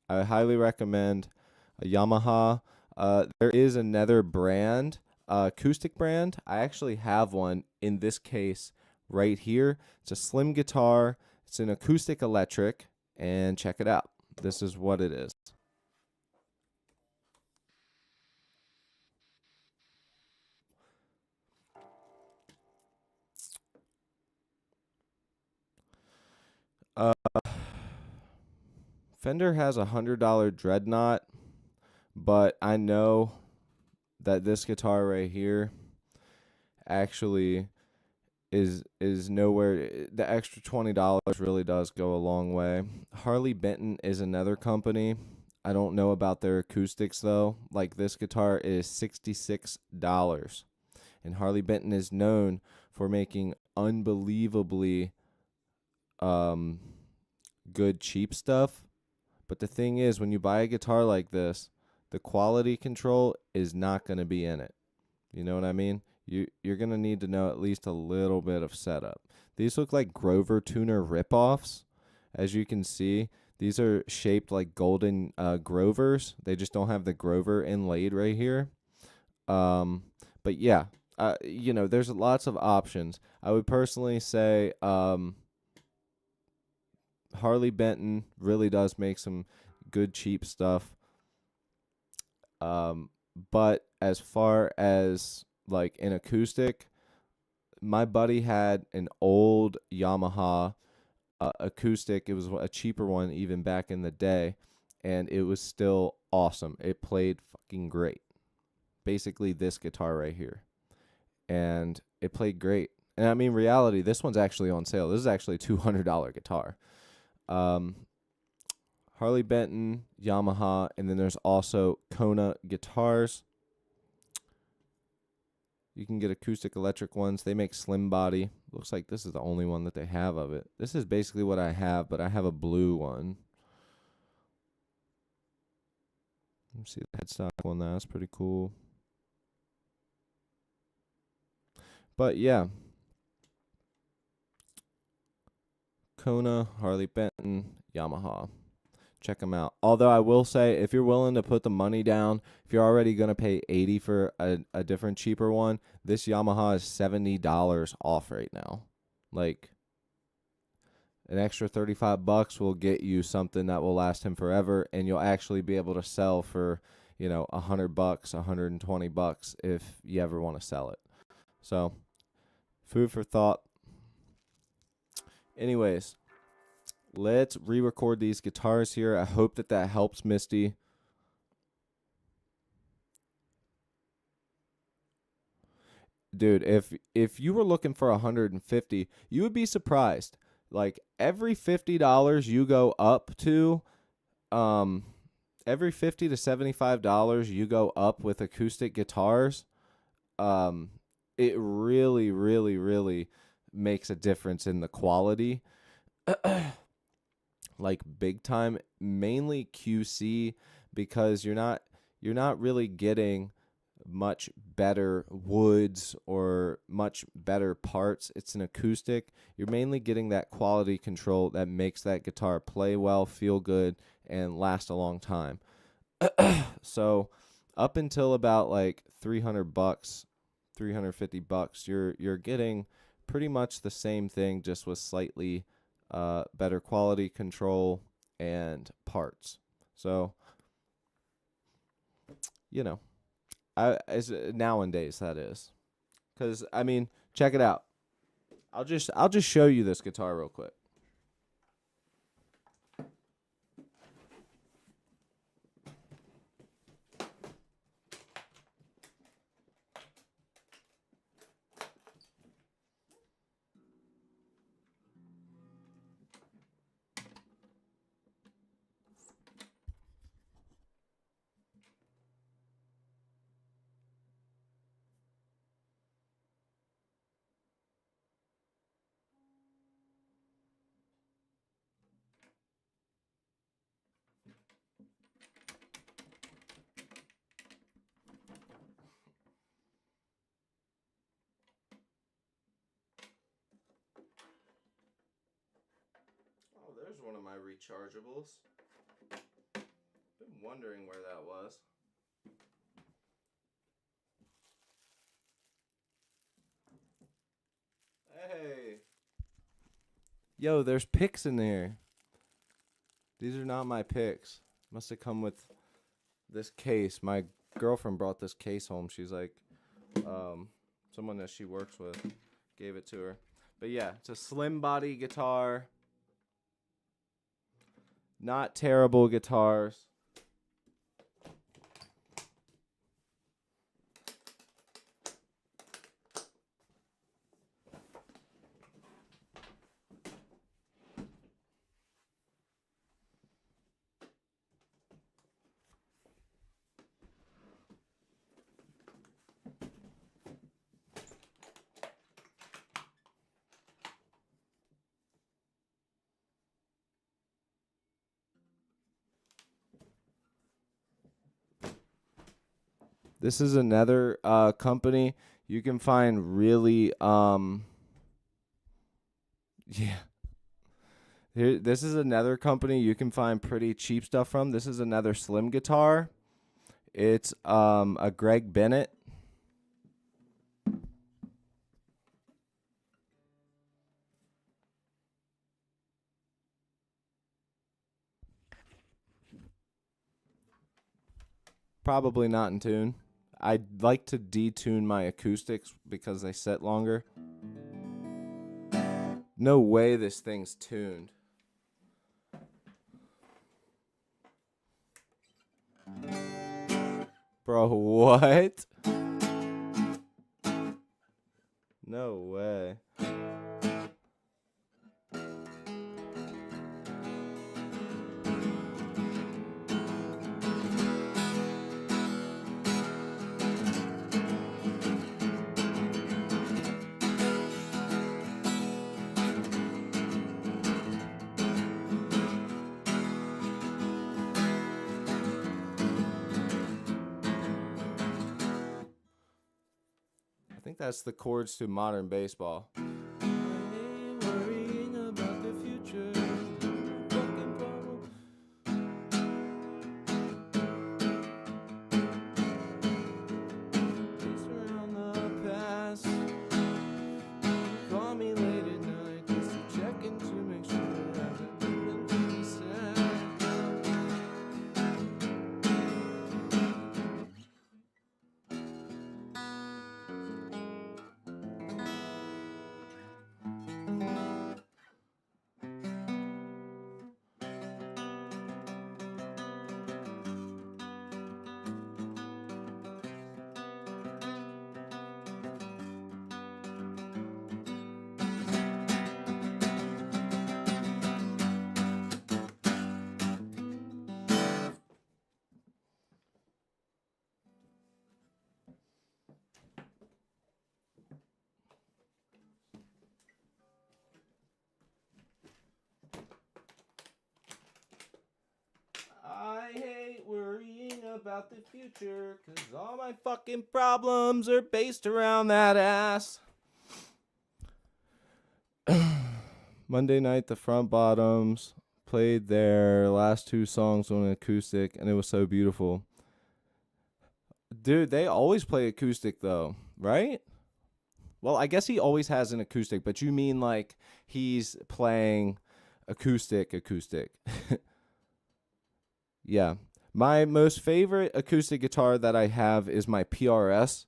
I highly recommend a Yamaha. There is another brand, acoustic brand. I actually have one in this case right here. It's a slim guitar. It's an acoustic electric, and check it out. This is what it is. Uh, Fender has $100 Dreadnought, but I know that this guitar right here actually is nowhere. The extra $20 really does go a long way. Harley Benton is another company. I don't know about their acoustics though. Like this guitar is $66, and Harley Benton is known for making unbelievably um good cheap stuff. But the thing is, when you buy a guitar like this, the quality control is not going to be in it. You know what I mean? You're going to need to know at least a little bit of setup. These look like Grover Tuner ripoffs. As you can see, these are shaped like golden Grovers. They just don't have the Grover inlaid right here. But yeah, there's lots of options. I would personally say Harley Benton really does make some good cheap stuff. But as far as like an acoustic, my buddy had an old Yamaha acoustic. It was a cheaper one even back in the day, and it was still awesome. It played fucking great. Basically this guitar right here. And it played great. And I mean, reality, this one's actually on sale. This is actually a $200 guitar. Harley Benton, Yamaha, and then there's also Kona guitars. You can get acoustic electric ones. They make slim body. Looks like this is the only one that they have of it. This is basically what I have, but I have a blue one. Let me see the headstock one. That's pretty cool. But yeah. Kona, Harley Benton, Yamaha. Check them out. Although I will say, if you're willing to put the money down, if you're already going to pay $80 for a different cheaper one, this Yamaha is $70 off right now. Like, An extra $35 will get you something that will last him forever, and you'll actually be able to sell for, $100, $120 if you ever want to sell it. So, food for thought. Anyways, let's re-record these guitars here. I hope that helps, Misty. Dude, if you were looking for 150, you would be surprised. Like every $50 you go up to, every $50 to $75 you go up with acoustic guitars, it really, really, really makes a difference in the quality. Like big time, mainly QC, because you're not really getting much better woods or much better parts. It's an acoustic. You're mainly getting that quality control that makes that guitar play well, feel good, and last a long time. So up until about like $300, $350, you're getting pretty much the same thing, just with slightly better quality control and parts. So, nowadays that is, because I mean, check it out. I'll just show you this guitar real quick. Oh, there's one of my rechargeables. Been wondering where that was. Hey. Yo, there's picks in there. These are not my picks. Must have come with this case. My girlfriend brought this case home. She's like, someone that she works with gave it to her. But yeah, it's a slim body guitar. Not terrible guitars. This is another company you can find really yeah. This is another company you can find pretty cheap stuff from. This is another slim guitar. It's a Greg Bennett. Probably not in tune. I'd like to detune my acoustics because they set longer. No way this thing's tuned. Bro, what? No way. I think that's the chords to Modern Baseball. Worrying about the future. Around the past. Call me late at night just to check in to make sure about the future, 'cause all my fucking problems are based around that ass. Monday night, the Front Bottoms played their last 2 songs on an acoustic, and it was so beautiful. Dude, they always play acoustic, though, right? Well, I guess he always has an acoustic, but you mean like he's playing acoustic. Yeah. My most favorite acoustic guitar that I have is my PRS.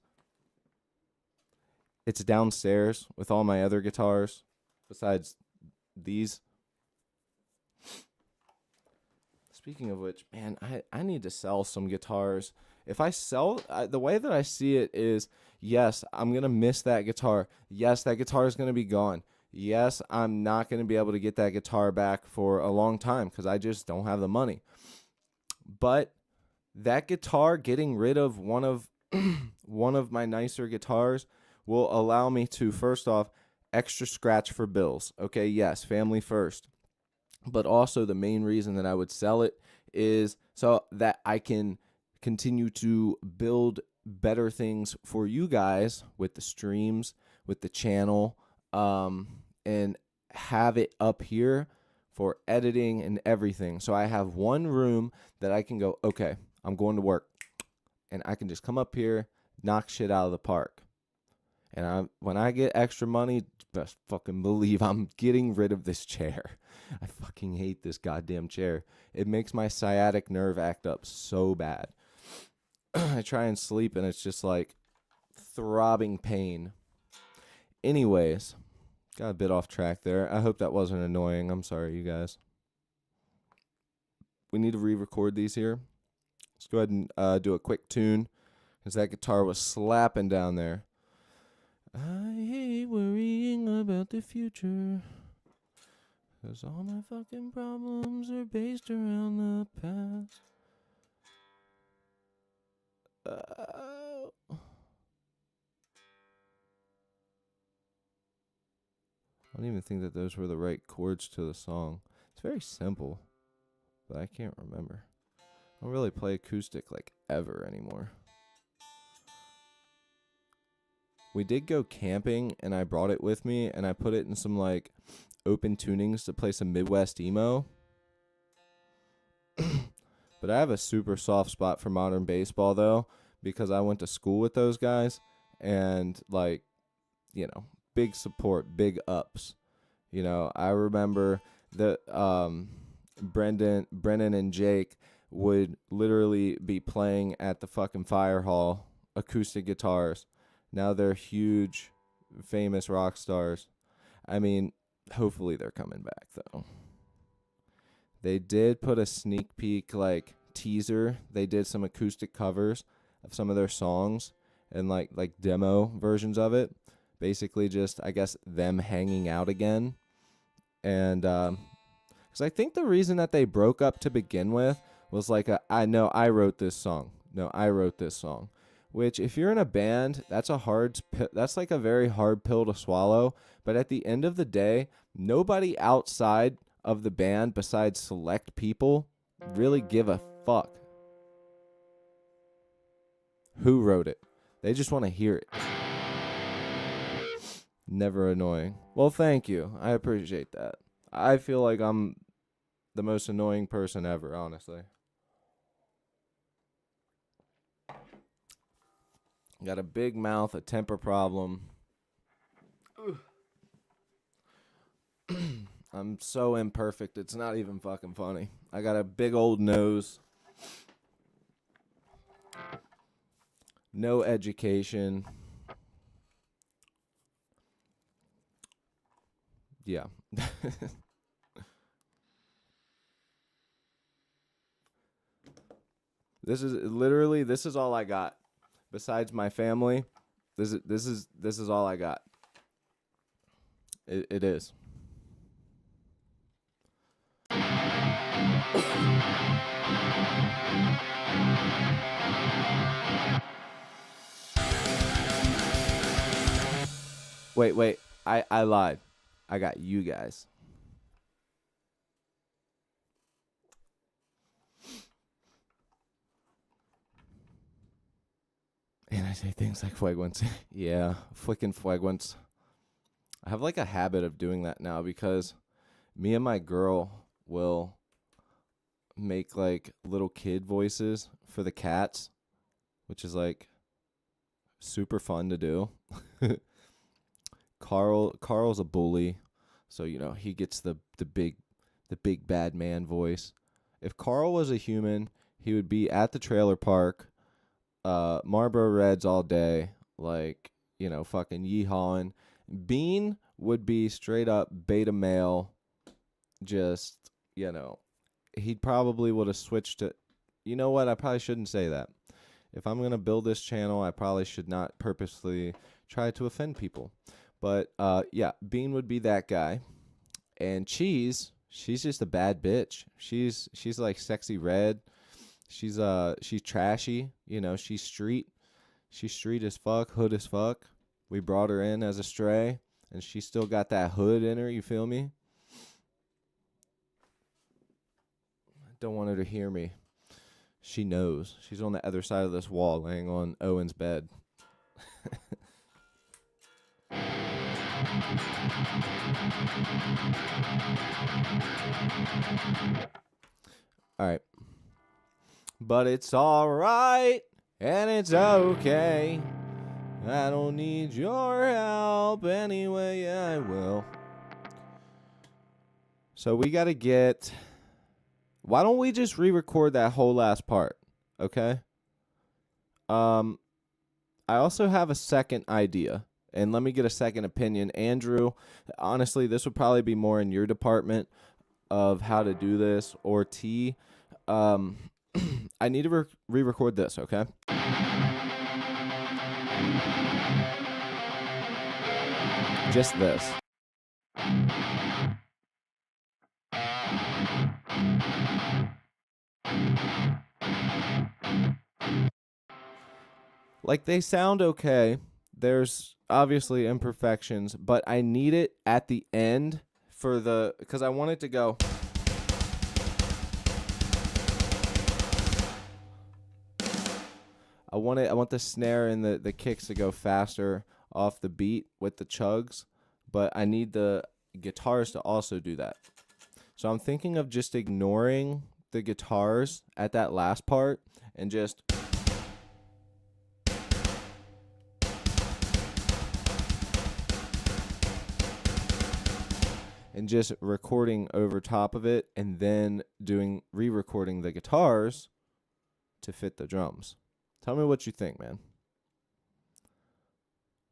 It's downstairs with all my other guitars besides these. Speaking of which, man, I need to sell some guitars. If I sell, the way that I see it is, yes, I'm going to miss that guitar. Yes, that guitar is going to be gone. Yes, I'm not going to be able to get that guitar back for a long time because I just don't have the money. But that guitar, getting rid of one of one of my nicer guitars, will allow me to, first off, extra scratch for bills. Okay, yes, family first. But also the main reason that I would sell it is so that I can continue to build better things for you guys with the streams, with the channel, and have it up here for editing and everything. So I have one room that I can go, okay, I'm going to work, and I can just come up here, knock shit out of the park. And when I get extra money, best fucking believe I'm getting rid of this chair. I fucking hate this goddamn chair. It makes my sciatic nerve act up so bad. I try and sleep, and it's just like throbbing pain. Anyways, got a bit off track there. I hope that wasn't annoying. I'm sorry, you guys. We need to re-record these here. Let's go ahead and do a quick tune, because that guitar was slapping down there. I hate worrying about the future, 'cause all my fucking problems are based around the past. I don't even think that those were the right chords to the song. It's very simple, but I can't remember. I don't really play acoustic like ever anymore. We did go camping, and I brought it with me, and I put it in some like open tunings to play some Midwest emo. But I have a super soft spot for modern baseball, though, because I went to school with those guys, and like, you know, big support, big ups. You know, I remember that Brendan and Jake would literally be playing at the fucking fire hall, acoustic guitars. Now they're huge, famous rock stars. I mean, hopefully they're coming back, though. They did put a sneak peek, like, teaser. They did some acoustic covers of some of their songs and, like demo versions of it. Basically just, I guess, them hanging out again. And, because I think the reason that they broke up to begin with was like, I know I wrote this song. No, I wrote this song. Which, if you're in a band, that's like a very hard pill to swallow. But at the end of the day, nobody outside of the band, besides select people, really give a fuck who wrote it. They just want to hear it. Never annoying. Well, thank you. I appreciate that. I feel like I'm the most annoying person ever, honestly. Got a big mouth, a temper problem. I'm so imperfect, it's not even fucking funny. I got a big old nose. No education. Yeah. This is all I got. Besides my family, this is all I got. It is. Wait. I lied. I got you guys. And I say things like fueguance. Yeah, flicking fueguance. I have like a habit of doing that now because me and my girl will make like little kid voices for the cats, which is like super fun to do. Carl's a bully, so he gets the big bad man voice. If Carl was a human, he would be at the trailer park, Marlboro Reds all day, like fucking yeehawing. Bean would be straight up beta male, just he probably would have switched to. You know what? I probably shouldn't say that. If I'm gonna build this channel, I probably should not purposely try to offend people. But yeah, Bean would be that guy, and Cheese, she's just a bad bitch. She's like sexy red. She's trashy. She's street. She's street as fuck, hood as fuck. We brought her in as a stray, and she still got that hood in her. You feel me? Don't want her to hear me. She knows. She's on the other side of this wall, laying on Owen's bed. All right. But it's all right, and it's okay. I don't need your help anyway, I will. So we got to get... Why don't we just re-record that whole last part, okay? I also have a second idea, and let me get a second opinion. Andrew, honestly, this would probably be more in your department of how to do this, or T. I need to re-record this, okay? Just this. Like, they sound okay. There's obviously imperfections, but I need it at the end because I want it to go. I want the snare and the kicks to go faster off the beat with the chugs, but I need the guitars to also do that. So I'm thinking of just ignoring the guitars at that last part and just recording over top of it, and then re-recording the guitars to fit the drums. Tell me what you think, man.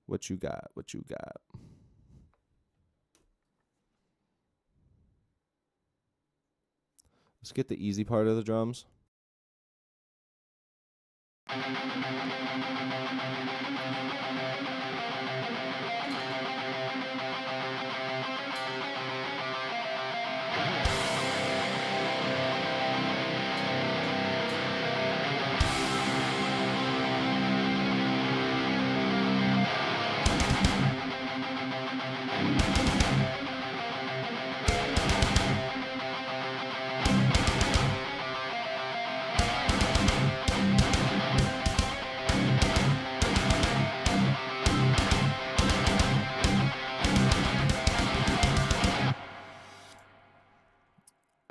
What you got? Let's get the easy part of the drums.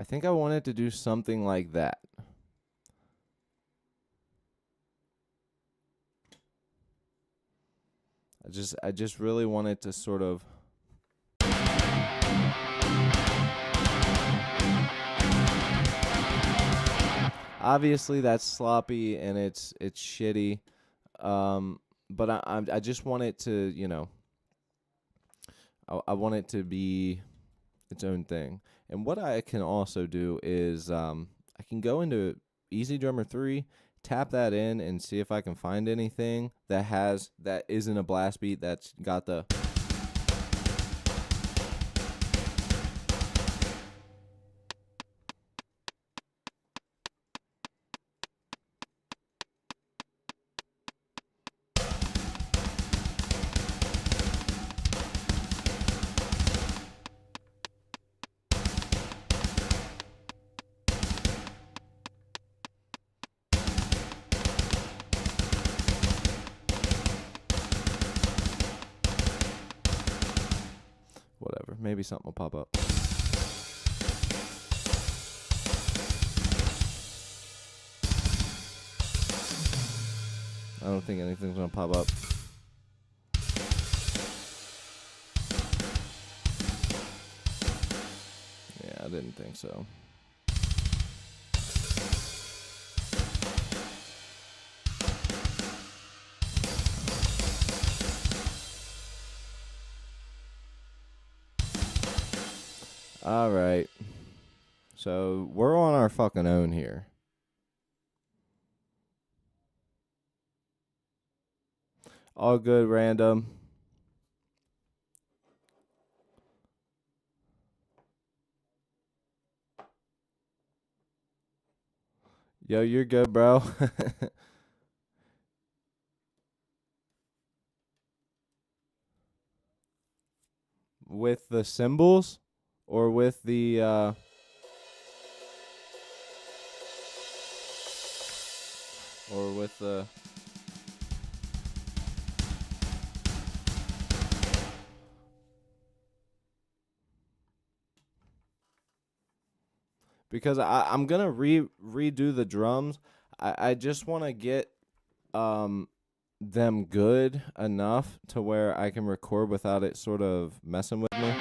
I think I wanted to do something like that. I just really wanted to sort of obviously that's sloppy and it's shitty. But I just want it to, I want it to be its own thing. And what I can also do is I can go into Easy Drummer 3, tap that in, and see if I can find anything that isn't a blast beat that's got the... Maybe something will pop up. I don't think anything's gonna pop up. Yeah, I didn't think so. All right. So we're on our fucking own here. All good, random. Yo, you're good, bro. With the cymbals or with the or with the because I'm gonna redo the drums. I just want to get them good enough to where I can record without it sort of messing with me.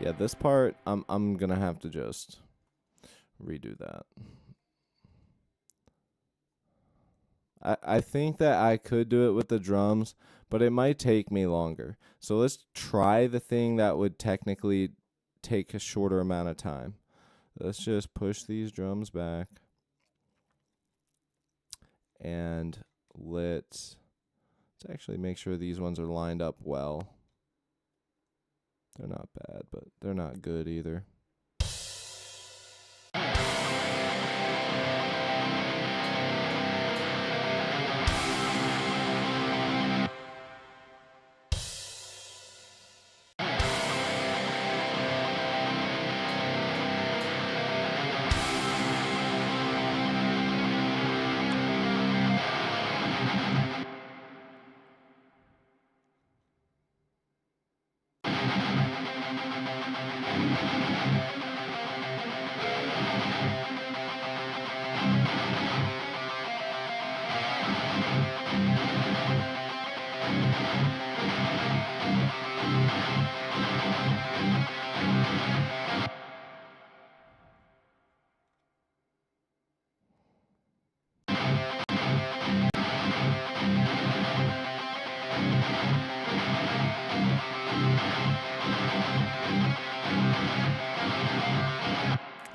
Yeah, this part I'm gonna have to just redo that. I think that I could do it with the drums, but it might take me longer. So let's try the thing that would technically take a shorter amount of time. Let's just push these drums back. And let's actually make sure these ones are lined up well. They're not bad, but they're not good either.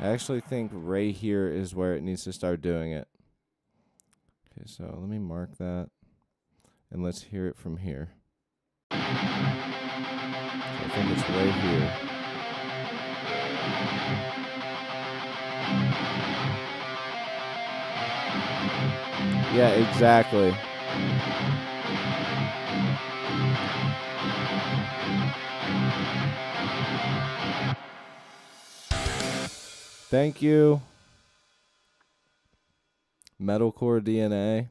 I actually think right here is where it needs to start doing it. Okay, so let me mark that. And let's hear it from here. So I think it's right here. Yeah, exactly. Thank you. Metalcore DNA.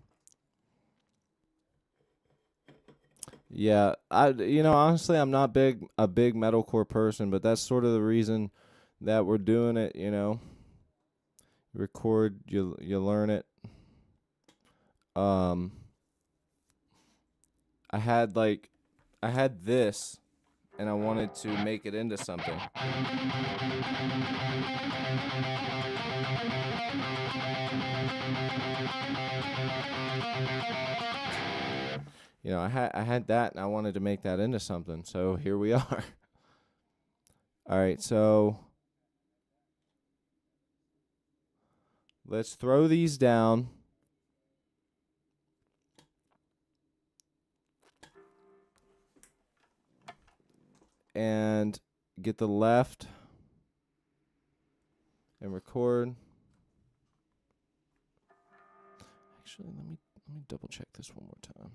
Yeah, honestly I'm not a big metalcore person, but that's sort of the reason that we're doing it, Record, you learn it. I had this and I wanted to make it into something. I had that and I wanted to make that into something. So here we are. All right, so let's throw these down. And get the left and record. Actually, let me double check this one more time.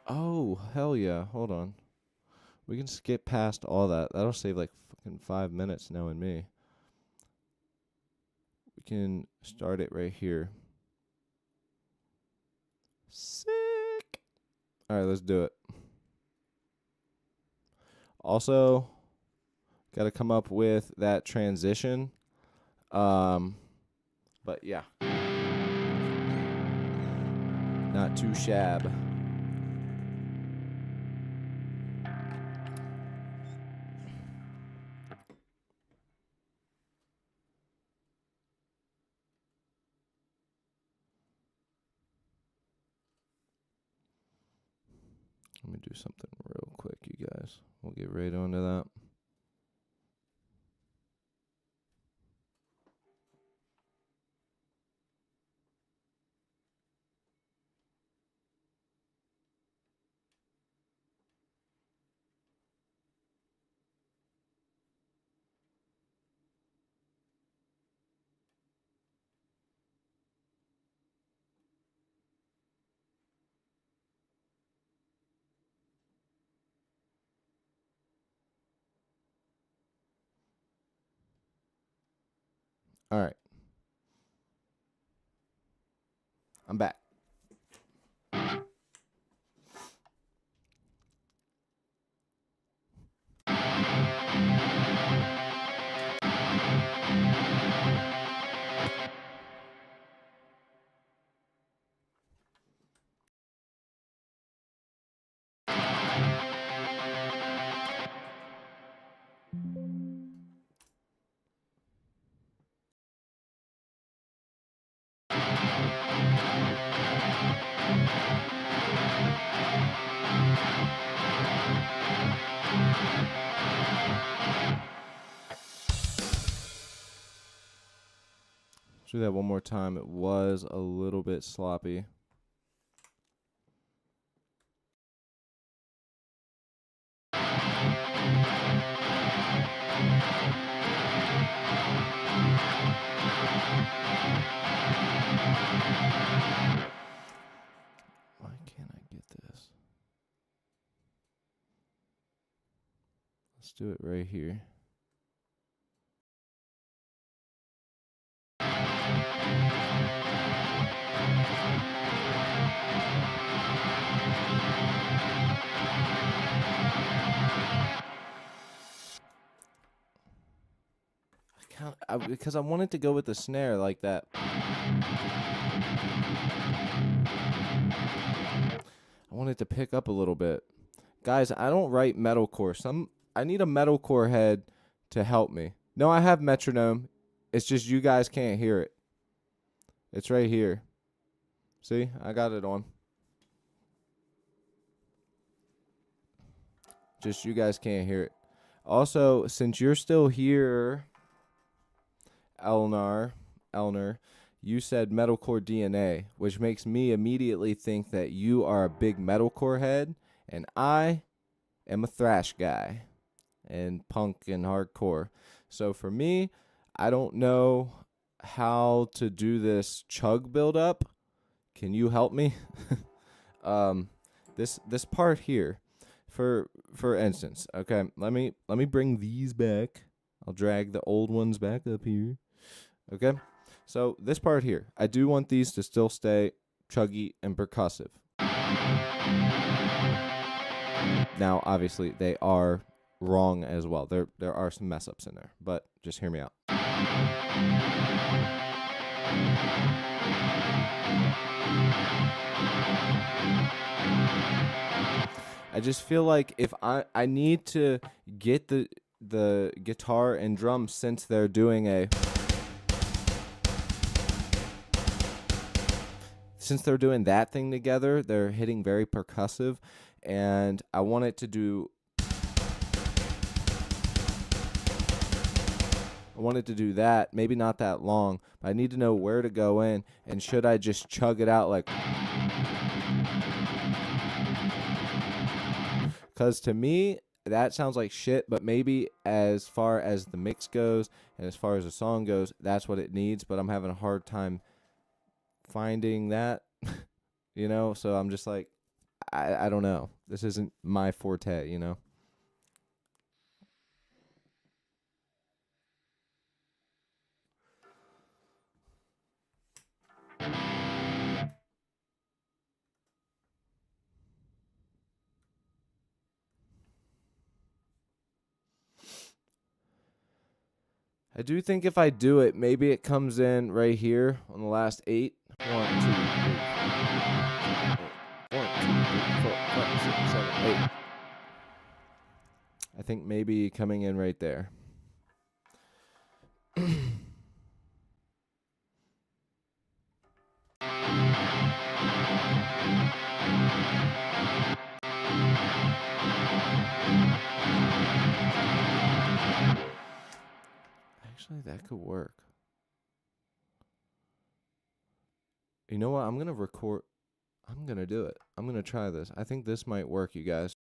Oh, hell yeah. Hold on. We can skip past all that. That'll save like fucking 5 minutes knowing me. We can start it right here. Sick. All right, let's do it. Also, got to come up with that transition. But yeah. Not too shab. Let me do something real quick, you guys. We'll get right onto that. All right. I'm back. Let's do that one more time. It was a little bit sloppy. Why can't I get this? Let's do it right here. Because I wanted to go with the snare like that. I wanted to pick up a little bit. Guys, I don't write metalcore. I need a metalcore head to help me. No, I have metronome. It's just you guys can't hear it. It's right here. See? I got it on. Just you guys can't hear it. Also, since you're still here, Elnar, you said metalcore DNA, which makes me immediately think that you are a big metalcore head, and I am a thrash guy and punk and hardcore. So for me, I don't know how to do this chug build up. Can you help me? This part here, for instance, okay. Let me bring these back. I'll drag the old ones back up here. Okay. So this part here, I do want these to still stay chuggy and percussive. Now, obviously, they are wrong as well. There are some mess ups in there, but just hear me out. I just feel like if I need to get the guitar and drum, since they're doing that thing together, they're hitting very percussive, and I want it to do that, maybe not that long, but I need to know where to go in, and should I just chug it out like... Because to me, that sounds like shit, but maybe as far as the mix goes and as far as the song goes, that's what it needs, but I'm having a hard time finding that, you know? So I'm just like, I don't know. This isn't my forte, you know? I do think if I do it, maybe it comes in right here on the last 8. 1, 2, 3, 4, 1, 2, 3, 4, 5, 6, 7, 8. I think maybe coming in right there. Actually, that could work. You know what? I'm going to record. I'm going to do it. I'm going to try this. I think this might work, you guys.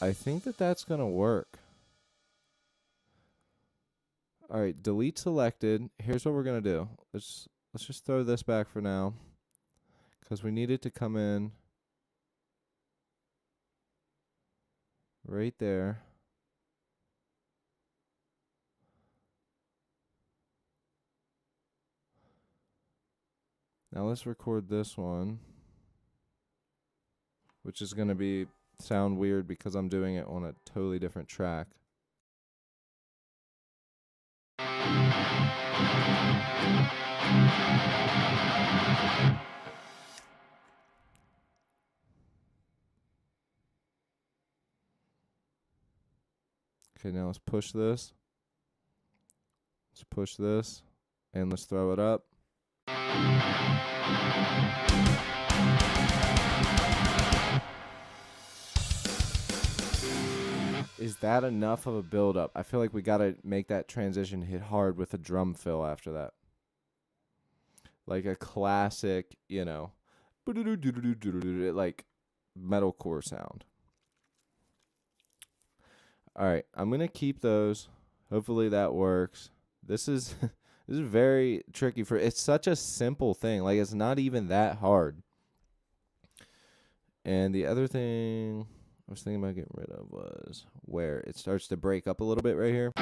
I think that that's going to work. All right, delete selected. Here's what we're going to do. Let's just throw this back for now cuz we need it to come in right there. Now let's record this one, which is going to be sound weird because I'm doing it on a totally different track. Okay, now let's push this. Let's push this, and let's throw it up. Is that enough of a build-up? I feel like we got to make that transition hit hard with a drum fill after that. Like a classic, you know, like metalcore sound. All right, I'm going to keep those. Hopefully that works. This is this is very tricky for it's such a simple thing. Like it's not even that hard. And the other thing I was thinking about getting rid of was where it starts to break up a little bit right here.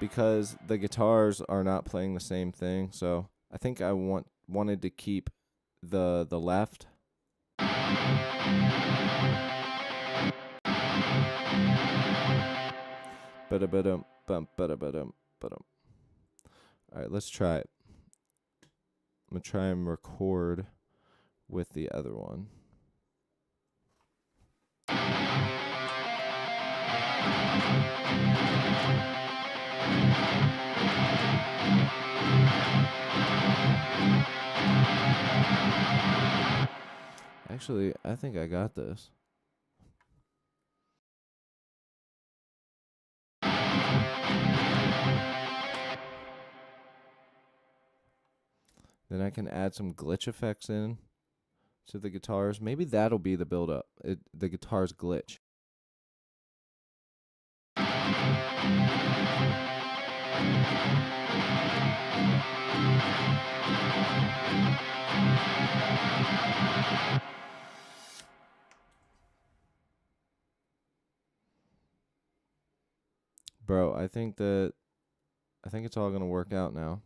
Because the guitars are not playing the same thing, so I think I wanted to keep the left. Ba-da-ba-dum, bum, ba-da-ba-dum, ba-dum. All right, let's try it. I'm going to try and record with the other one. Actually, I think I got this. Then I can add some glitch effects in to the guitars. Maybe that'll be the build-up. The guitars glitch. Bro, I think it's all going to work out now.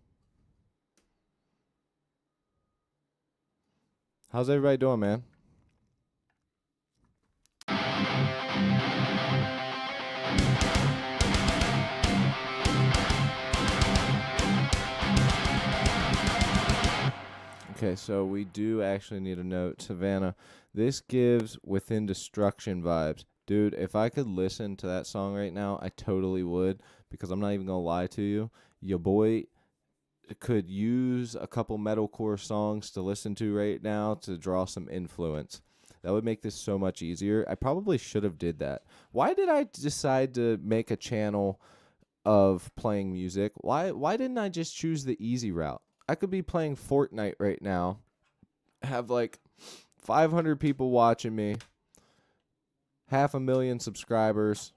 How's everybody doing, man? Okay, so we do actually need a note. Savannah, this gives Within Destruction vibes. Dude, if I could listen to that song right now, I totally would, because I'm not even going to lie to you. Your boy could use a couple metalcore songs to listen to right now to draw some influence. That would make this so much easier. I probably should have did that. Why did I decide to make a channel of playing music? Why didn't I just choose the easy route? I could be playing Fortnite right now, have like 500 people watching me, 500,000 subscribers,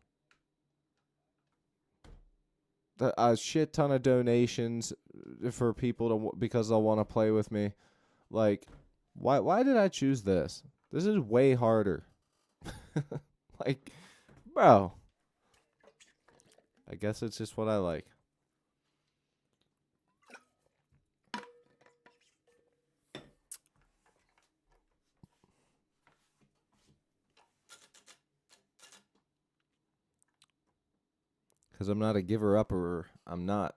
a shit ton of donations for people because they'll want to play with me. Like, why did I choose this? This is way harder. Like, bro. I guess it's just what I like. Because I'm not a giver-upper. I'm not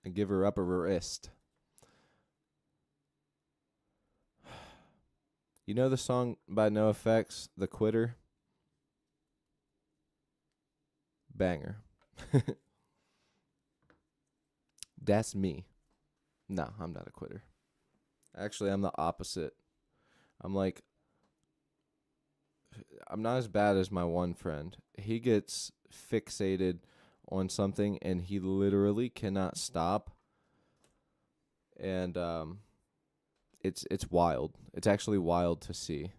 a giver-upperist. You know the song by NoFX, The Quitter? Banger. That's me. No, I'm not a quitter. Actually, I'm the opposite. I'm not as bad as my one friend. He gets fixated on something and he literally cannot stop. And it's wild. It's actually wild to see.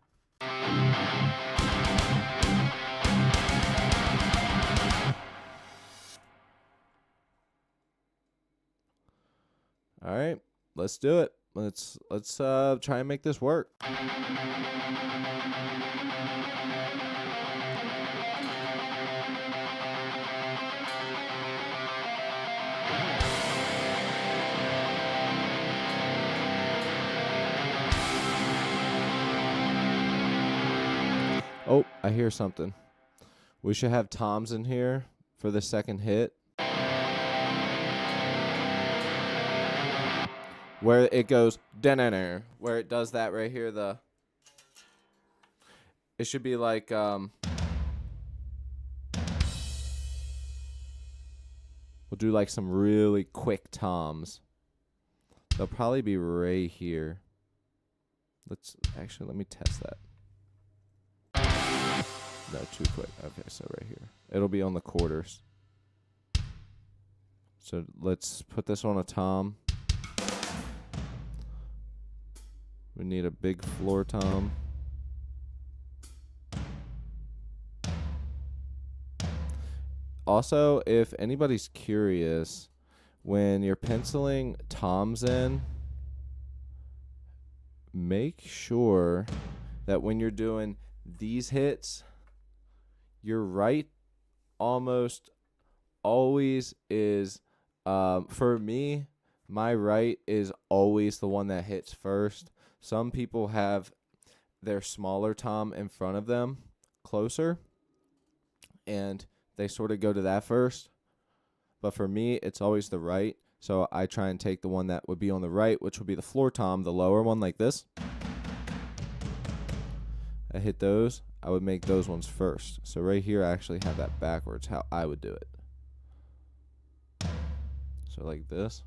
All right, let's do it. Let's try and make this work. Oh, I hear something. We should have toms in here for the second hit. Where it goes, where it does that right here, it should be like, we'll do like some really quick toms. They'll probably be right here. Let me test that. No, too quick. Okay, so right here. It'll be on the quarters. So let's put this on a tom. We need a big floor tom. Also, if anybody's curious, when you're penciling toms in, make sure that when you're doing these hits, your right almost always is, for me, my right is always the one that hits first. Some people have their smaller tom in front of them, closer, and they sort of go to that first. But for me, it's always the right. So I try and take the one that would be on the right, which would be the floor tom, the lower one like this. I hit those. I would make those ones first. So right here, I actually have that backwards, how I would do it. So like this.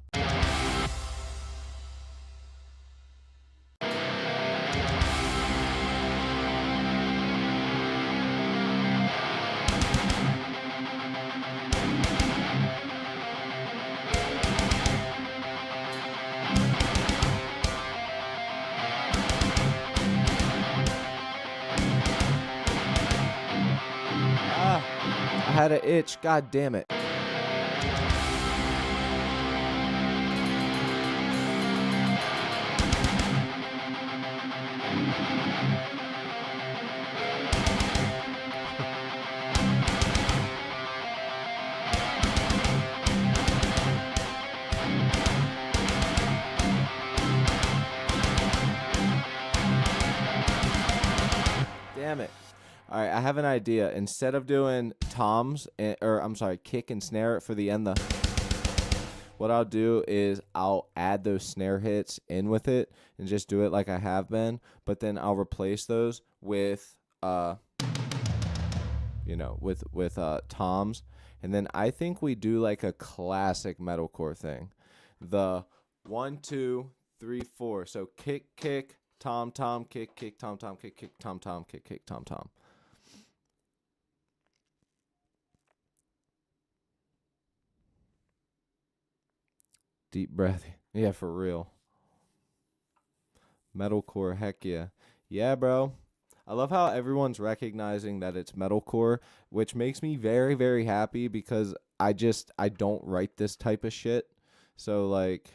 I had an itch. God damn it. Damn it. All right, I have an idea. Instead of doing toms, kick and snare for the end, what I'll do is I'll add those snare hits in with it and just do it like I have been, but then I'll replace those with toms, and then I think we do like a classic metalcore thing. The 1 2 3 4. So kick tom tom kick tom tom kick tom tom kick tom tom. Deep breath. Yeah, for real. Metalcore, heck yeah. Yeah, bro. I love how everyone's recognizing that it's metalcore, which makes me very, very happy because I don't write this type of shit. So like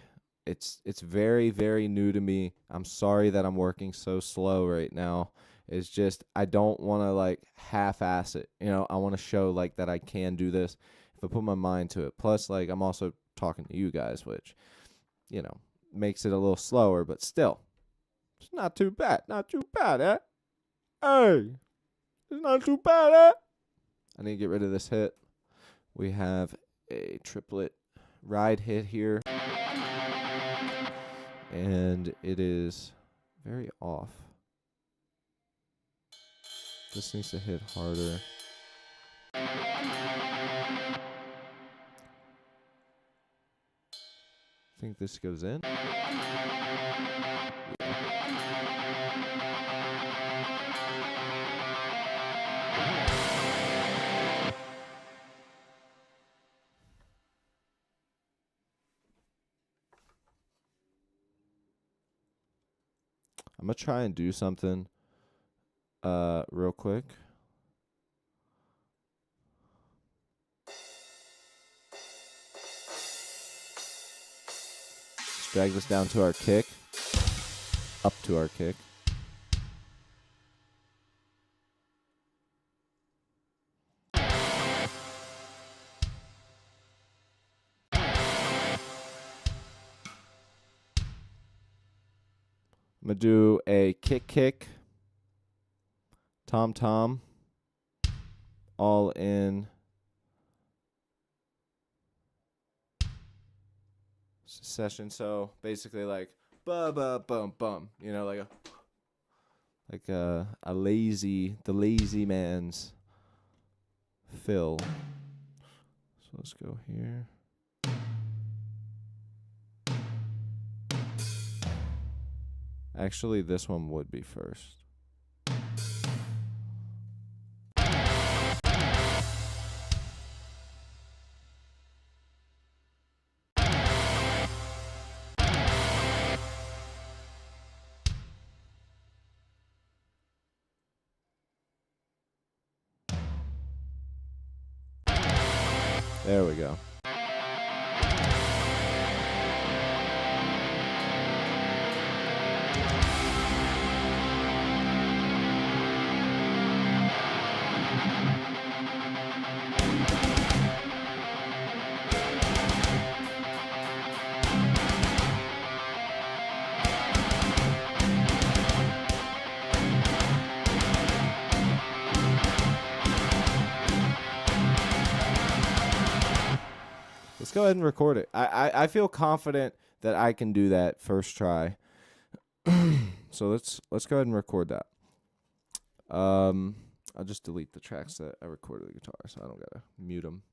it's very, very new to me. I'm sorry that I'm working so slow right now. It's just I don't want to like half ass it. You know, I want to show like that I can do this if I put my mind to it. Plus like I'm also talking to you guys, which, you know, makes it a little slower, but still. It's not too bad. Not too bad, eh? Hey, it's not too bad, eh? I need to get rid of this hit. We have a triplet ride hit here, and it is very off. This needs to hit harder. I think this goes in. I'm gonna try and do something real quick. Let's drag this down to our kick. Up to our kick. I'm gonna do a kick, tom, all in session. So basically like bum bum, you know, like a the lazy man's fill. So let's go here. Actually, this one would be first. There we go. Let's go ahead and record it. I feel confident that I can do that first try. So let's go ahead and record that. I'll just delete the tracks that I recorded the guitar, so I don't gotta mute them.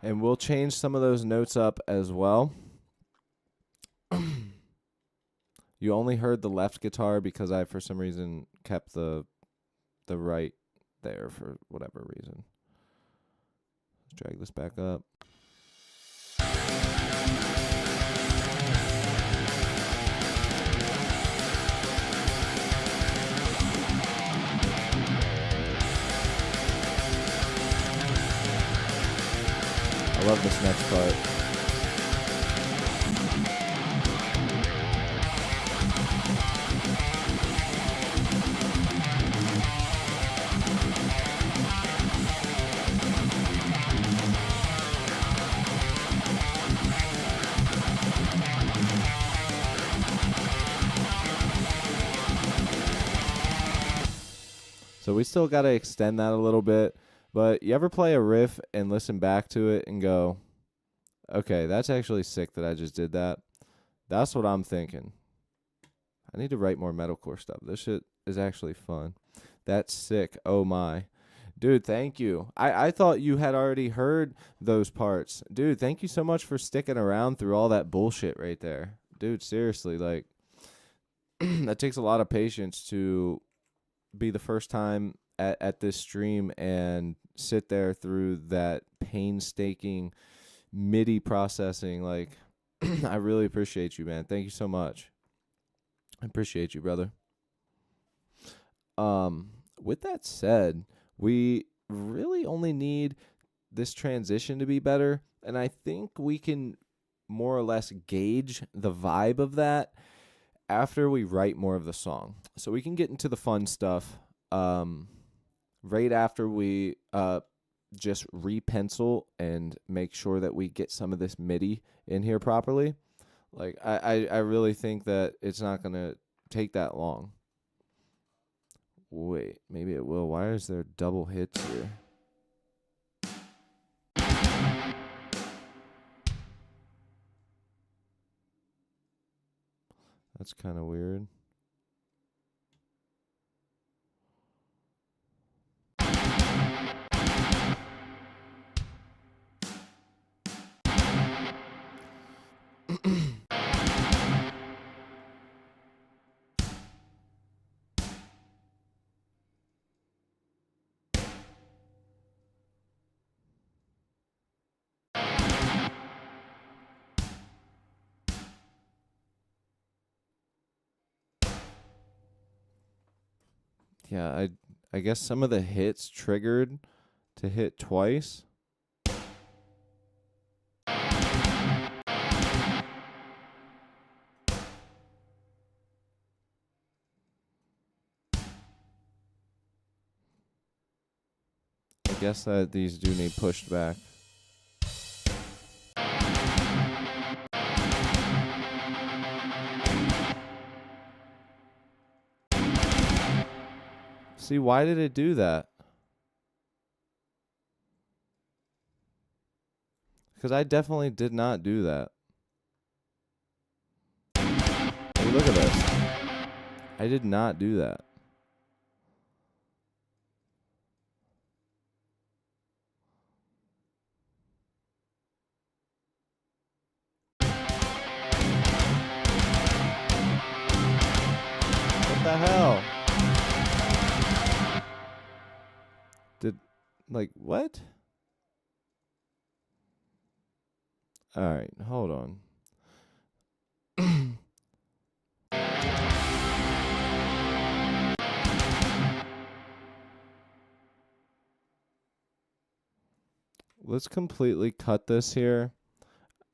And we'll change some of those notes up as well. You only heard the left guitar because I, for some reason, kept the right there for whatever reason. Let's drag this back up. I love this next part. So we still got to extend that a little bit. But you ever play a riff and listen back to it and go, okay, that's actually sick that I just did that? That's what I'm thinking. I need to write more metalcore stuff. This shit is actually fun. That's sick. Oh my. Dude, thank you. I thought you had already heard those parts. Dude, thank you so much for sticking around through all that bullshit right there. Dude, seriously, like that takes a lot of patience to be the first time at this stream and sit there through that painstaking MIDI processing. Like I really appreciate you, man. Thank you so much. I appreciate you, brother. With that said, we really only need this transition to be better, and I think we can more or less gauge the vibe of that after we write more of the song. So we can get into the fun stuff right after we just repencil and make sure that we get some of this MIDI in here properly. Like I really think that it's not gonna take that long. Wait, maybe it will. Why is there double hits here? That's kind of weird. Yeah, I guess some of the hits triggered to hit twice. I guess that these do need pushed back. See, why did it do that? Because I definitely did not do that. Hey, look at this. I did not do that. What the hell? Like, what? Alright, hold on. Let's completely cut this here.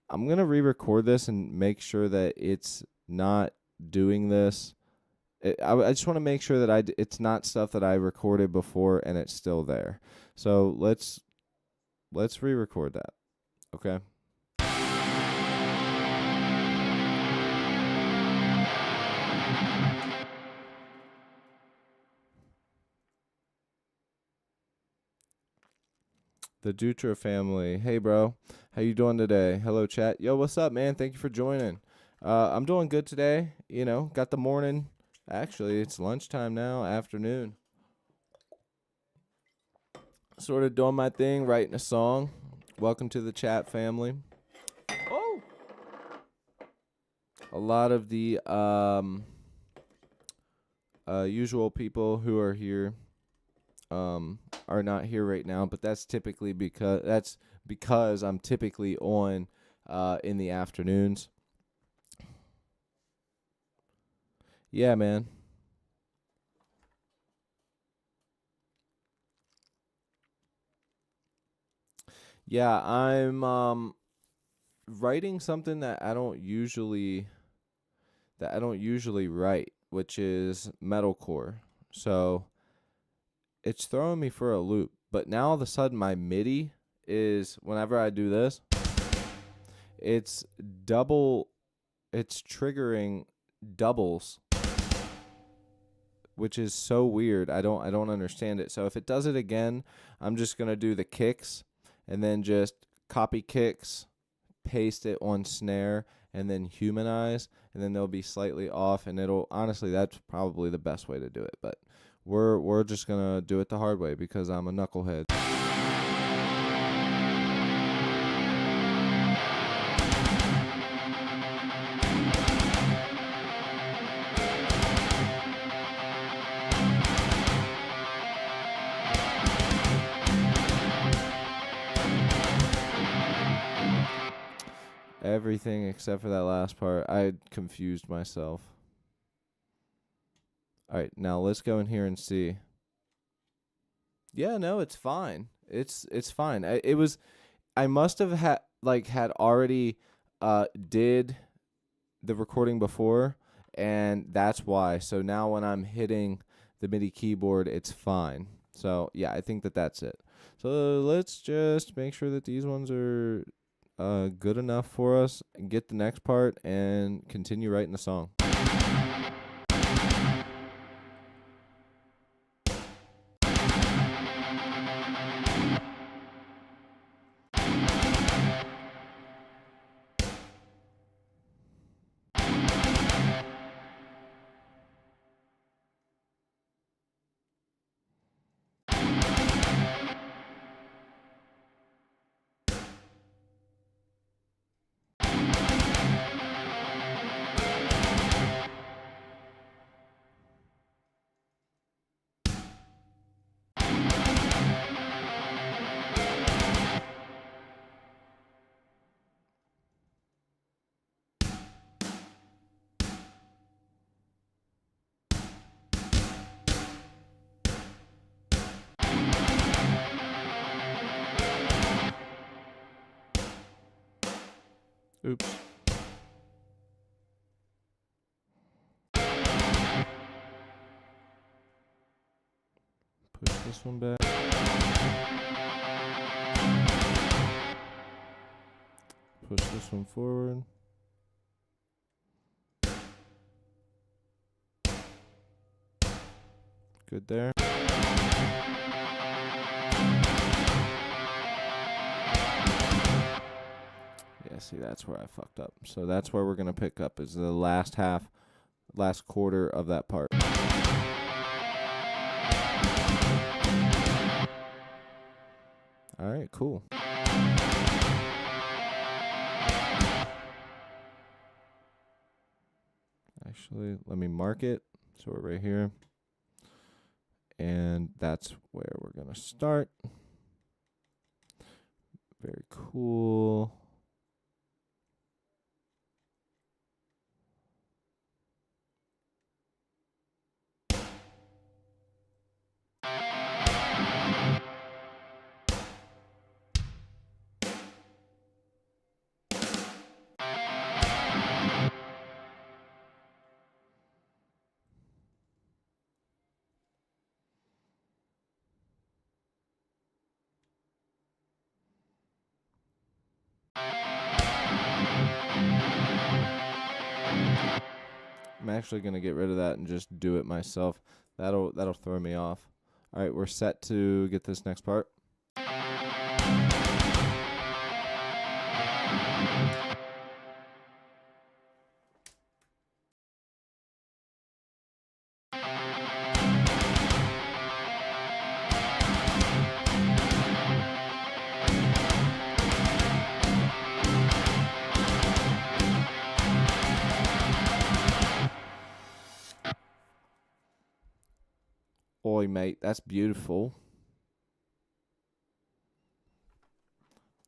I'm going to re-record this and make sure that it's not doing this. I just want to make sure that it's not stuff that I recorded before and it's still there. So let's re-record that. Okay? The Dutra family. Hey, bro. How you doing today? Hello, chat. Yo, what's up, man? Thank you for joining. I'm doing good today. You know, got the morning. Actually, it's lunchtime now, afternoon. Sort of doing my thing, writing a song. Welcome to the chat family. Oh! A lot of the usual people who are here are not here right now, but that's typically because I'm typically on in the afternoons. Yeah, man. Yeah, I'm writing something that I don't usually write, which is metalcore. So it's throwing me for a loop. But now all of a sudden my MIDI is, whenever I do this, it's triggering doubles, which is so weird. I don't understand it. So if it does it again, I'm just going to do the kicks and then just copy kicks, paste it on snare, and then humanize, and then they'll be slightly off, and it'll honestly that's probably the best way to do it. But we're just gonna do it the hard way because I'm a knucklehead. Everything except for that last part. I confused myself. All right, now let's go in here and see. Yeah, no, it's fine. It's fine. I must have had already did the recording before, and that's why. So now when I'm hitting the MIDI keyboard, it's fine. So yeah, I think that's it. So let's just make sure that these ones are good enough for us, and get the next part, and continue writing the song. Oops. Push this one back. Push this one forward. Good there. Yeah, see, that's where I fucked up. So that's where we're going to pick up, is the last quarter of that part. All right, cool. Actually, let me mark it. So we're right here. And that's where we're going to start. Very cool. I'm actually going to get rid of that and just do it myself. That'll throw me off. All right, we're set to get this next part. Oi, mate, that's beautiful.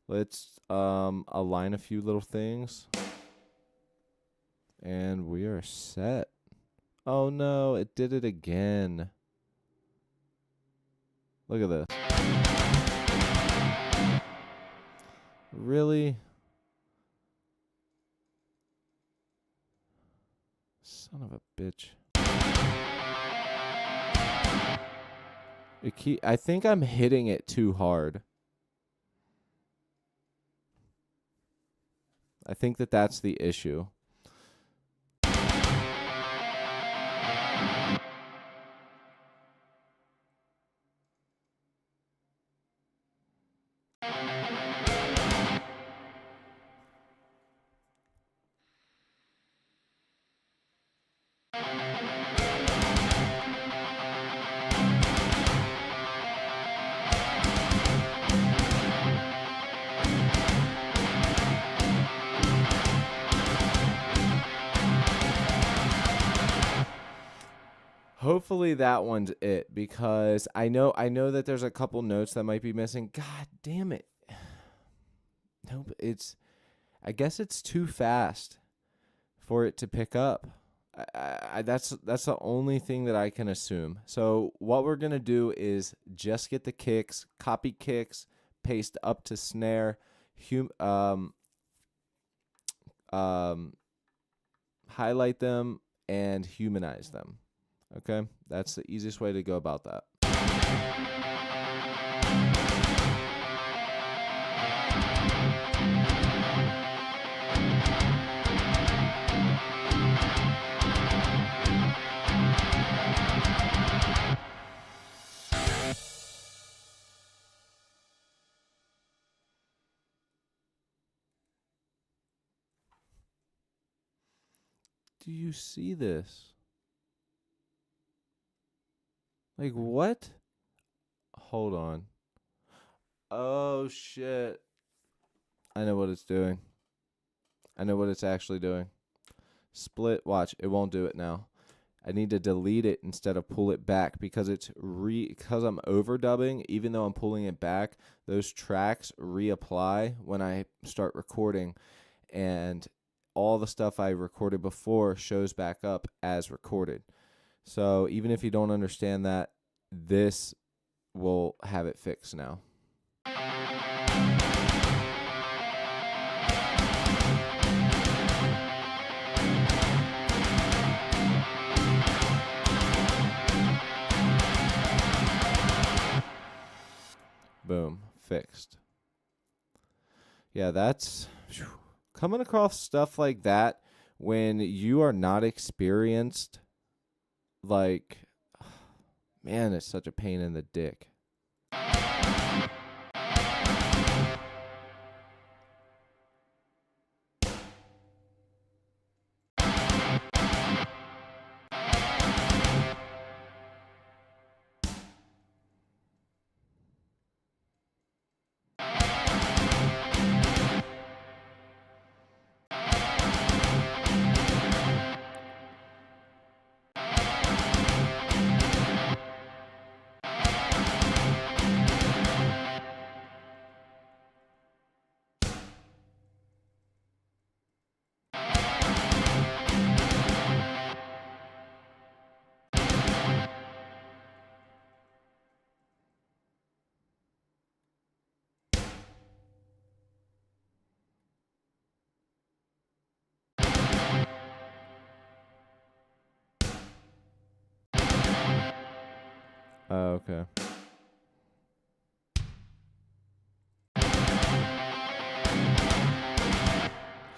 Let's align a few little things. And we are set. Oh no, it did it again. Look at this. Really? Son of a bitch. I think I'm hitting it too hard. I think that's the issue. hopefully that one's it, because I know that there's a couple notes that might be missing. God damn it. Nope, I guess it's too fast for it to pick up. That's the only thing that I can assume. So what we're gonna do is just get the kicks, copy kicks, paste up to snare, highlight them and humanize them. Okay, that's the easiest way to go about that. Do you see this? Like, what? Hold on. Oh, shit. I know what it's doing. I know what it's actually doing. Split. Watch. It won't do it now. I need to delete it instead of pull it back, because because I'm overdubbing. Even though I'm pulling it back, those tracks reapply when I start recording, and all the stuff I recorded before shows back up as recorded. So even if you don't understand that, this will have it fixed now. Boom, fixed. Yeah, that's coming across stuff like that when you are not experienced. Like, man, it's such a pain in the dick. Okay.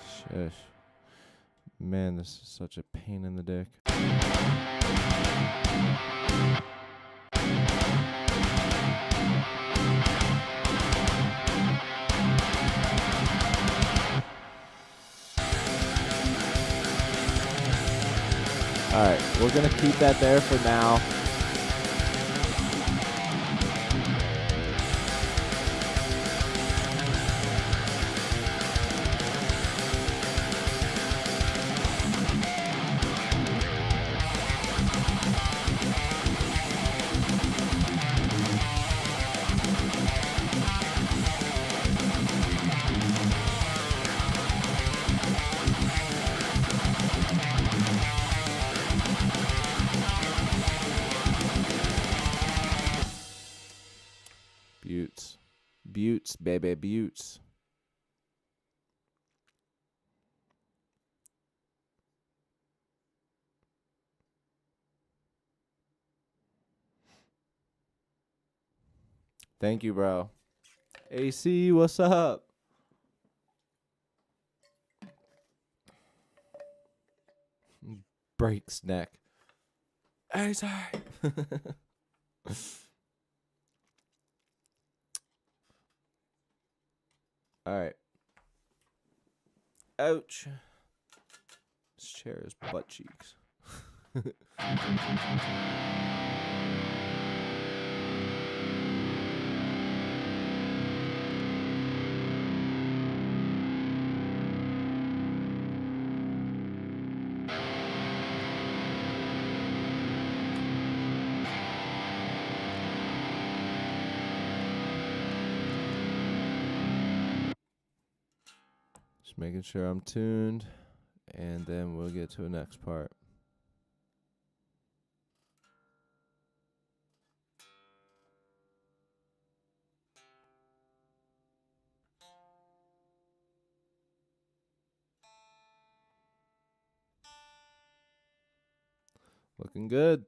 Shush. Man, this is such a pain in the dick. Alright, we're going to keep that there for now. Buttes, baby, buttes. Thank you, bro. AC, what's up? Breaks neck. AC. All right. Ouch. This chair is butt cheeks. Just making sure I'm tuned, and then we'll get to the next part. Looking good.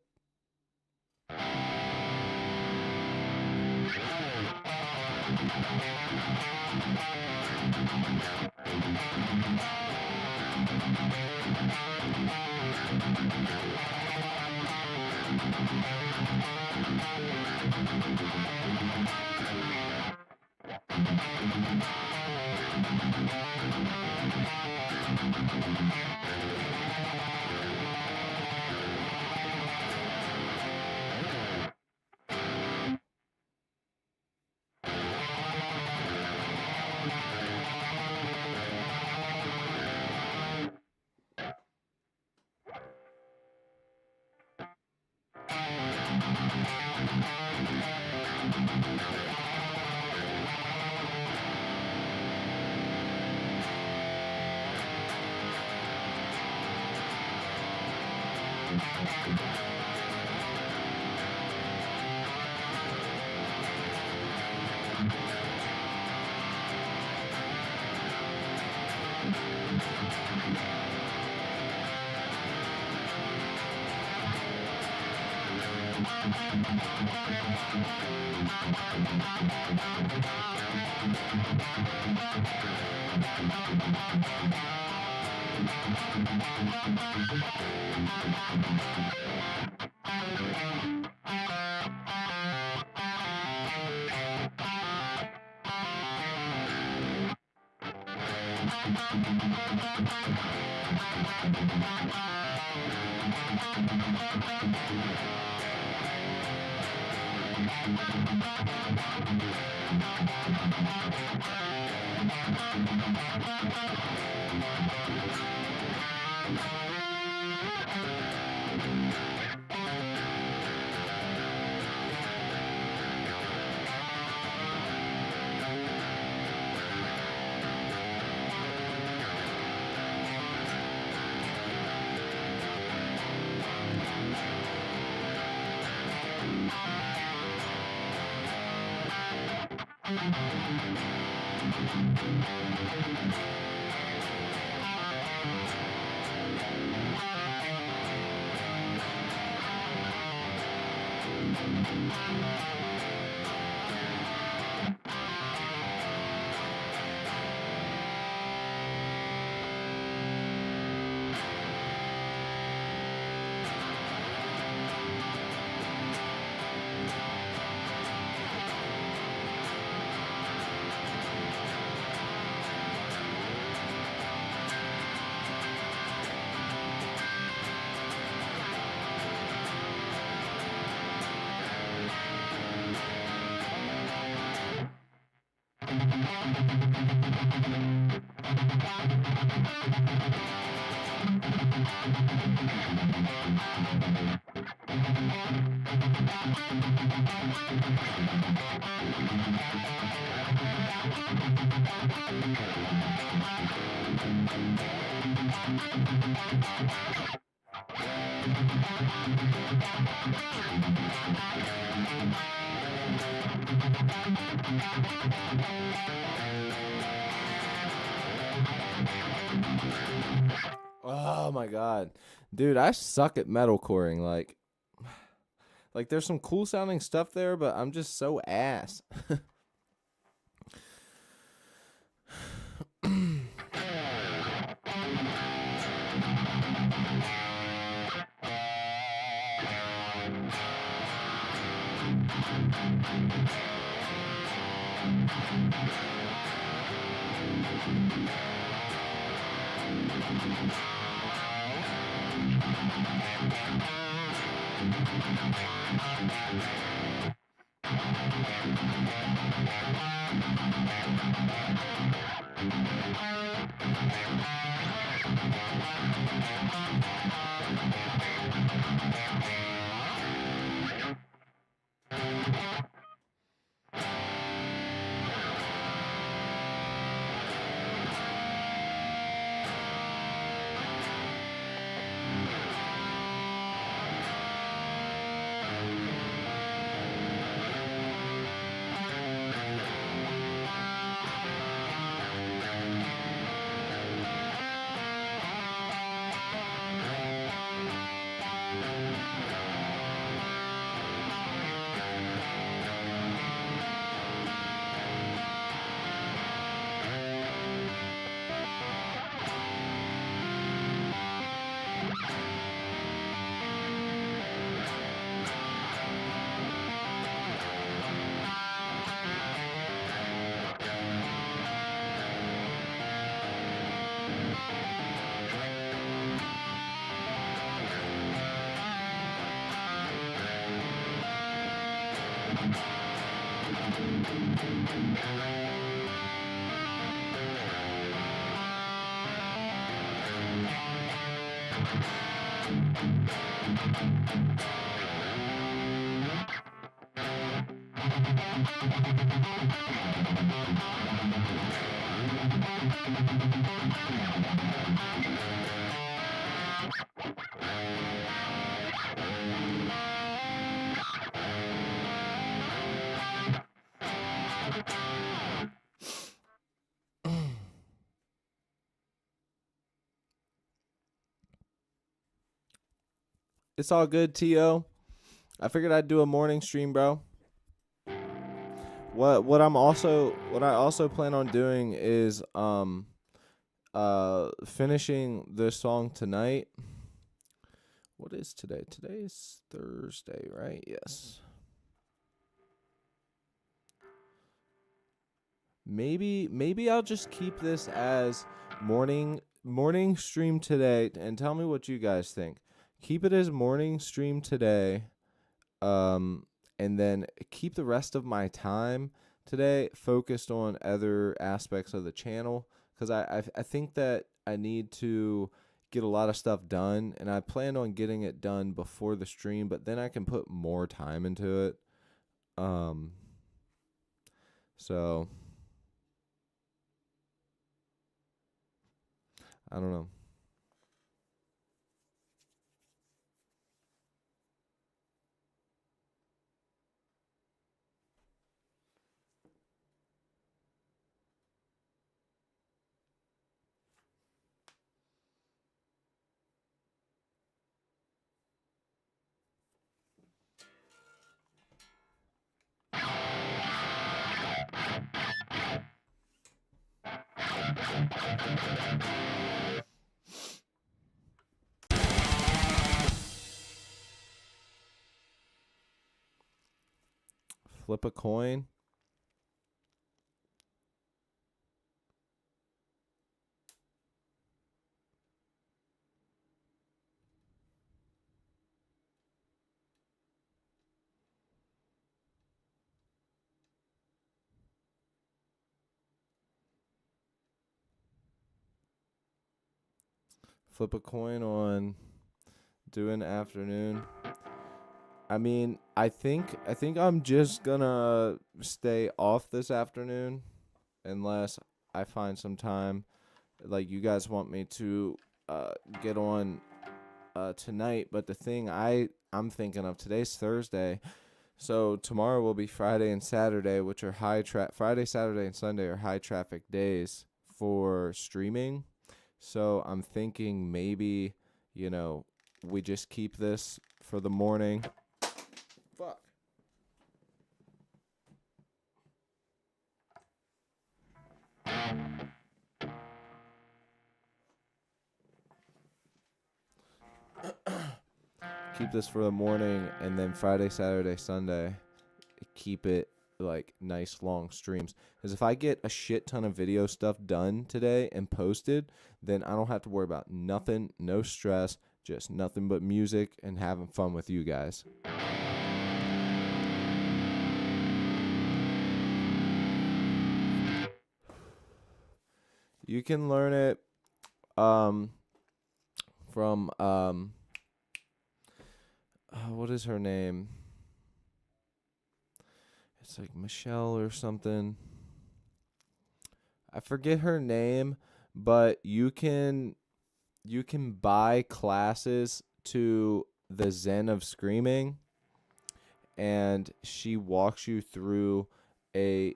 Oh my god. Dude, I suck at metalcoring. Like there's some cool sounding stuff there, but I'm just so ass. It's all good, T.O. I figured I'd do a morning stream, bro. What I also plan on doing is finishing this song tonight. What is today? Today is Thursday, right? Yes. Maybe I'll just keep this as morning stream today, and tell me what you guys think. Keep it as morning stream today. And then keep the rest of my time today focused on other aspects of the channel, because I think that I need to get a lot of stuff done, and I plan on getting it done before the stream, but then I can put more time into it. So I don't know. Flip a coin. Flip a coin on doing afternoon. I mean, I think I'm just gonna stay off this afternoon unless I find some time. Like, you guys want me to get on tonight, but the thing I'm thinking of, today's Thursday, so tomorrow will be Friday and Saturday, which are Friday, Saturday, and Sunday are high traffic days for streaming. So I'm thinking maybe, we just keep this for the morning. Fuck. Keep this for the morning, and then Friday, Saturday, Sunday, keep it like nice long streams. Because if I get a shit ton of video stuff done today and posted, then I don't have to worry about nothing, no stress, just nothing but music and having fun with you guys. You can learn it from what is her name? It's like Michelle or something. I forget her name, but you can buy classes to the Zen of Screaming, and she walks you through the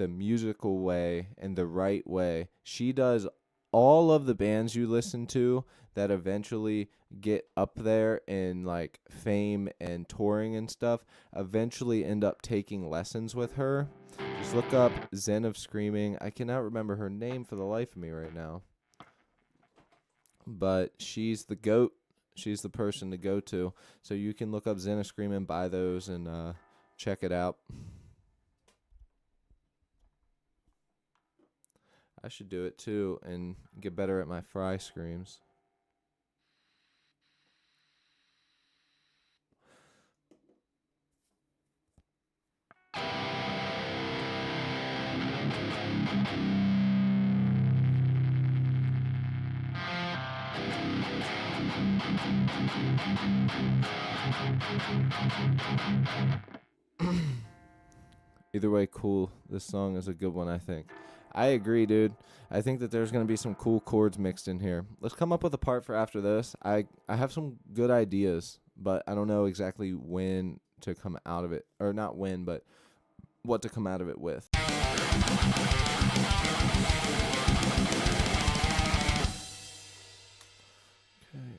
musical way and the right way. She does all of the bands you listen to that eventually get up there in like fame and touring and stuff, eventually end up taking lessons with her. Just look up Zen of Screaming. I cannot remember her name for the life of me right now, but she's the GOAT. She's the person to go to. So you can look up Zen of Screaming, buy those, and check it out. I should do it too and get better at my fry screams. Either way, cool. This song is a good one, I think. I agree, dude. I think that there's going to be some cool chords mixed in here. Let's come up with a part for after this. I have some good ideas, but I don't know exactly when to come out of it. Or not when, but what to come out of it with. Okay,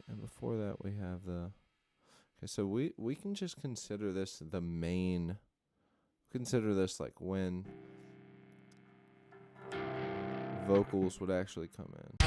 and before that we have the... Okay, so we can just consider this the main... Consider this like when vocals would actually come in.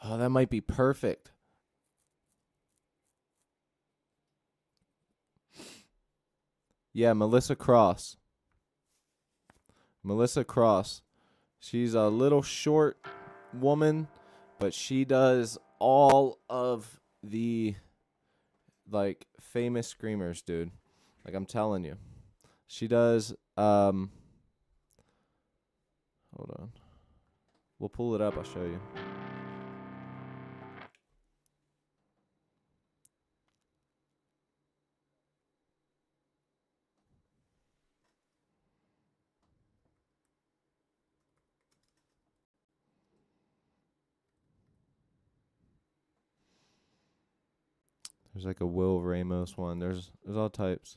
Oh, that might be perfect. Yeah, Melissa Cross. Melissa Cross. She's a little short woman, but she does all of the like famous screamers, dude. Like I'm telling you. She does hold on. We'll pull it up, I'll show you. There's like a Will Ramos one. There's all types.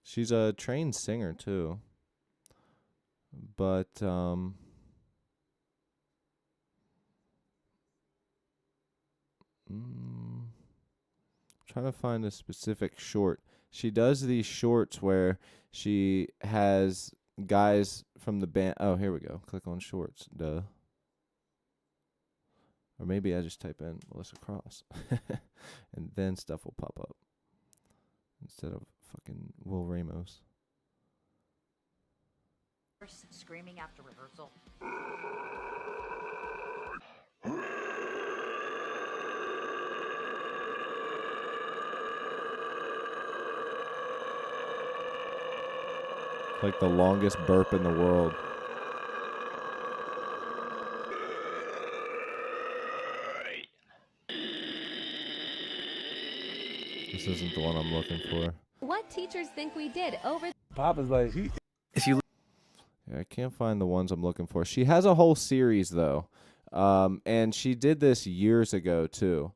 She's a trained singer too. But trying to find a specific short. She does these shorts where she has guys from the band. Oh, here we go. Click on shorts. Duh. Or maybe I just type in Melissa Cross. And then stuff will pop up. Instead of fucking Will Ramos. Screaming after rehearsal. Like the longest burp in the world. This isn't the one I'm looking for. What teachers think we did over? Pop is like he. Yeah, I can't find the ones I'm looking for. She has a whole series though, and she did this years ago too,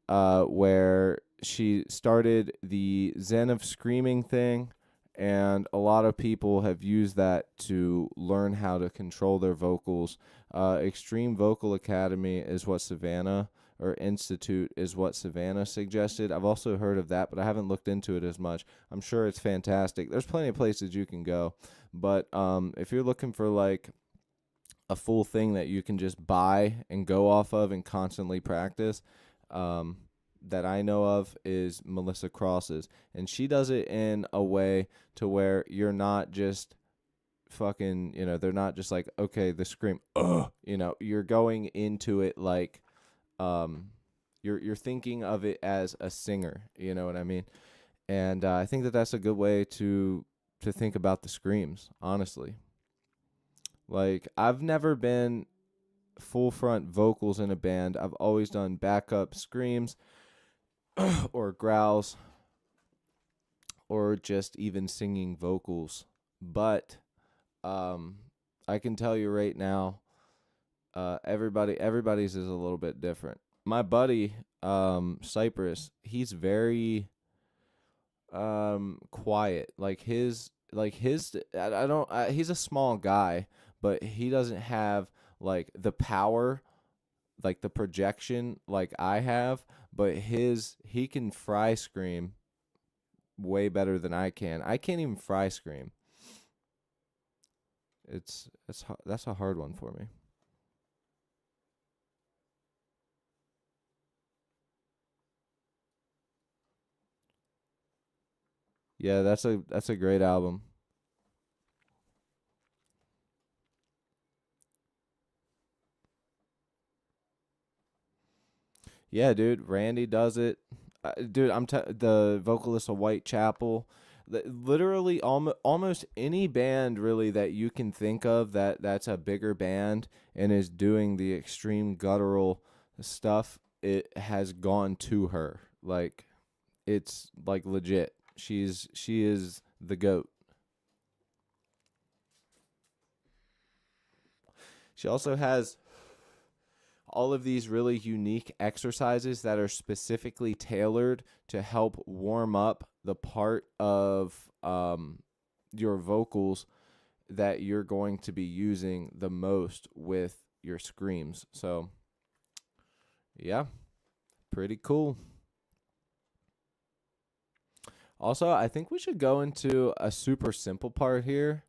where she started the Zen of Screaming thing, and a lot of people have used that to learn how to control their vocals. Extreme Vocal Academy is what Savannah, or Institute is what Savannah suggested. I've also heard of that, but I haven't looked into it as much. I'm sure it's fantastic. There's plenty of places you can go. But if you're looking for like a full thing that you can just buy and go off of and constantly practice, that I know of is Melissa Cross's. And she does it in a way to where you're not just fucking, they're not just like, okay, the scream, you're going into it like, you're thinking of it as a singer, you know what I mean? And I think that that's a good way to think about the screams, honestly. Like, I've never been full front vocals in a band. I've always done backup screams. or growls or just even singing vocals. But I can tell you right now, everybody's is a little bit different. My buddy, Cypress, he's very quiet. He's a small guy, but he doesn't have like the power, like the projection like I have, but he can fry scream way better than I can. I can't even fry scream. That's a hard one for me. Yeah, that's a great album. Yeah, dude, Randy does it. Dude, the vocalist of Whitechapel. Literally, almost any band really that you can think of that's a bigger band and is doing the extreme guttural stuff, it has gone to her. Like, it's like legit. She is the GOAT. She also has all of these really unique exercises that are specifically tailored to help warm up the part of your vocals that you're going to be using the most with your screams. So, yeah, pretty cool. Also, I think we should go into a super simple part here,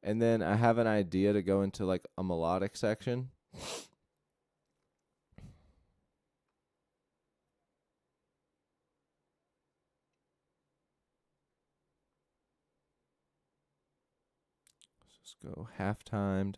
and then I have an idea to go into like a melodic section. Let's just go half timed.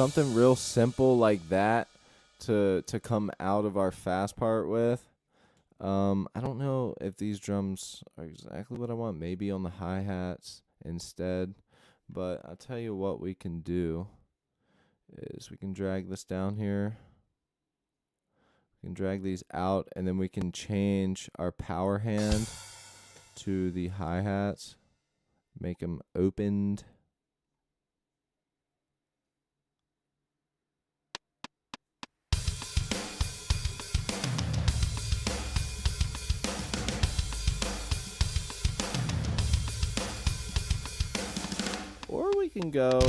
Something real simple like that to come out of our fast part with. I don't know if these drums are exactly what I want. Maybe on the hi-hats instead. But I'll tell you what we can do is we can drag this down here. We can drag these out, and then we can change our power hand to the hi-hats. Make them opened. Or we can go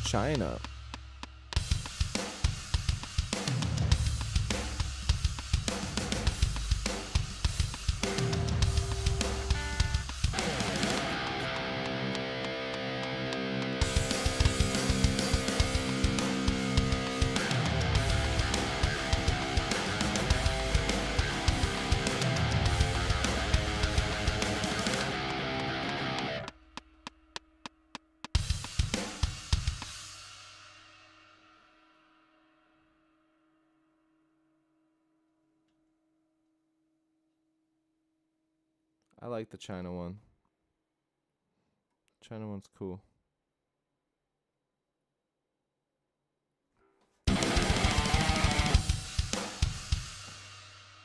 China. I like the China one. China one's cool.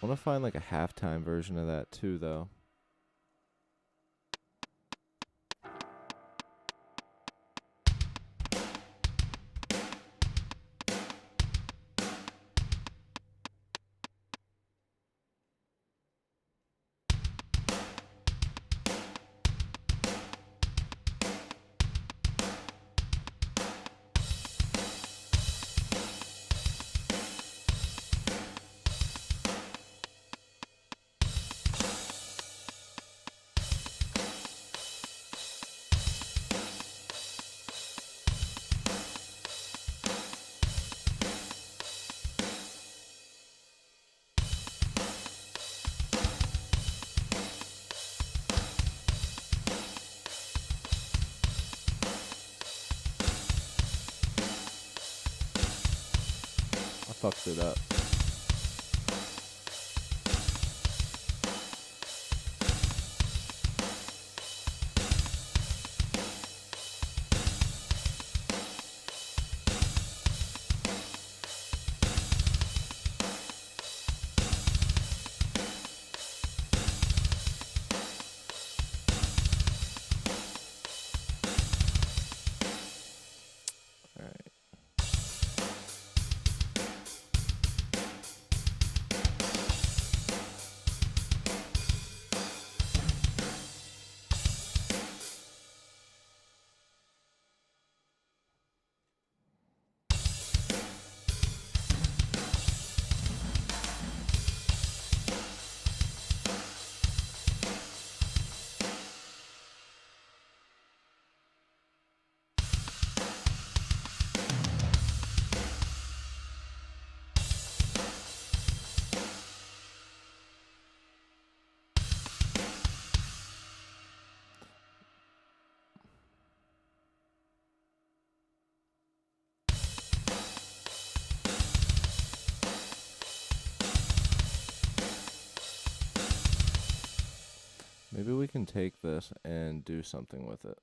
I want to find like a halftime version of that too, though. I fucked it up. Maybe we can take this and do something with it.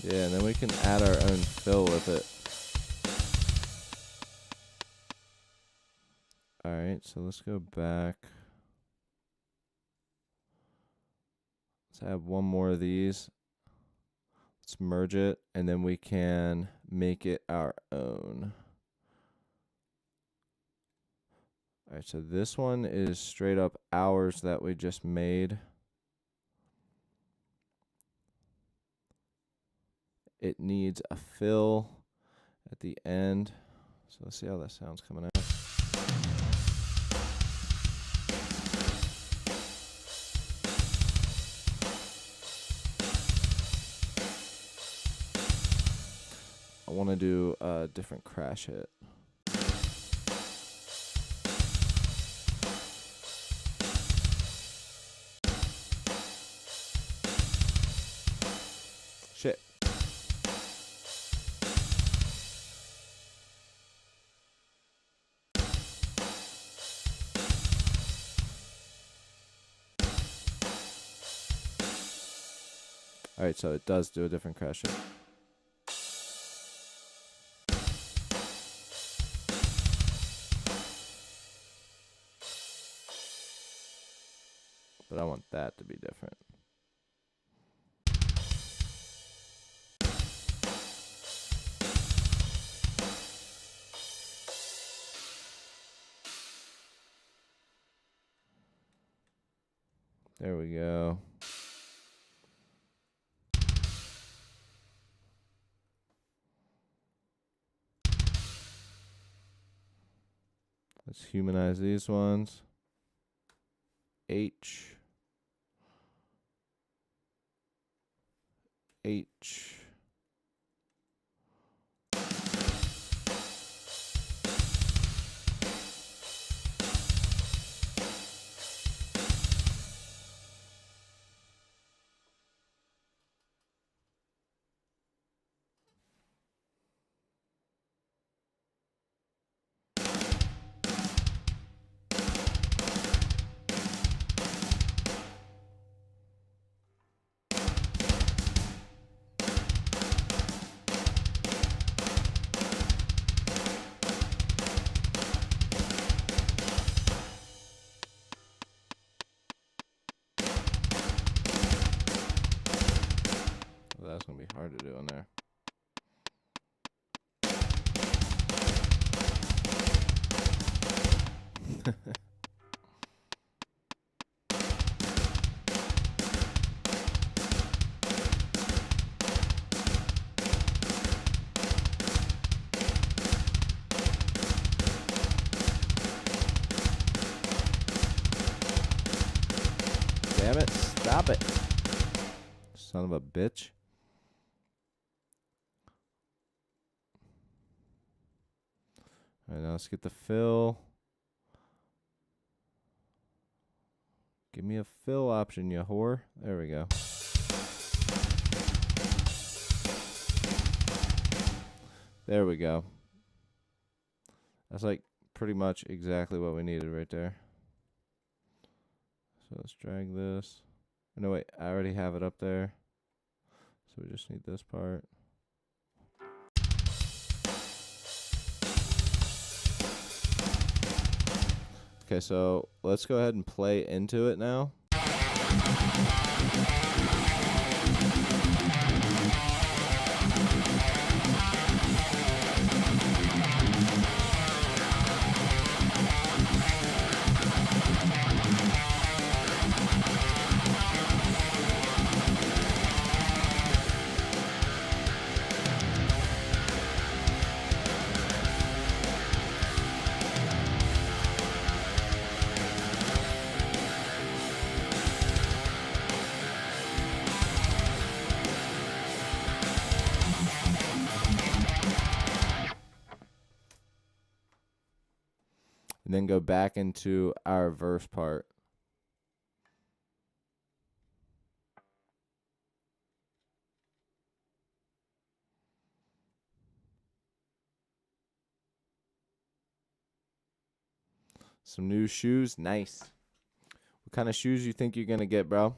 Yeah, and then we can add our own fill with it. Alright, so let's go back. Let's add one more of these. Let's merge it, and then we can make it our own. Alright, so this one is straight up ours that we just made. It needs a fill at the end. So let's see how that sounds coming out. I want to do a different crash hit. Shit. Alright, so it does do a different crash hit. But I want that to be different. There we go. Let's humanize these ones. H. H. That's gonna be hard to do in there. Damn it, stop it. Son of a bitch. Alright, now let's get the fill. Give me a fill option, you whore. There we go. There we go. That's like pretty much exactly what we needed right there. So let's drag this. Oh, no, wait, I already have it up there. So we just need this part. Okay, so let's go ahead and play into it now. And then go back into our verse part. Some new shoes, nice. What kind of shoes you think you're gonna get, bro?